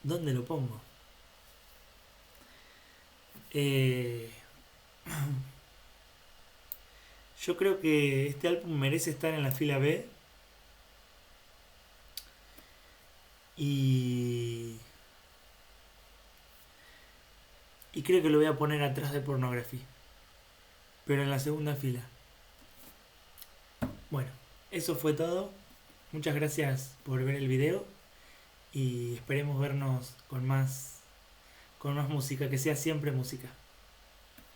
¿Dónde lo pongo? Yo creo que este álbum merece estar en la fila B. Y creo que lo voy a poner atrás de Pornography. Pero en la segunda fila. Bueno, eso fue todo. Muchas gracias por ver el video. Y esperemos vernos con más música, que sea siempre música.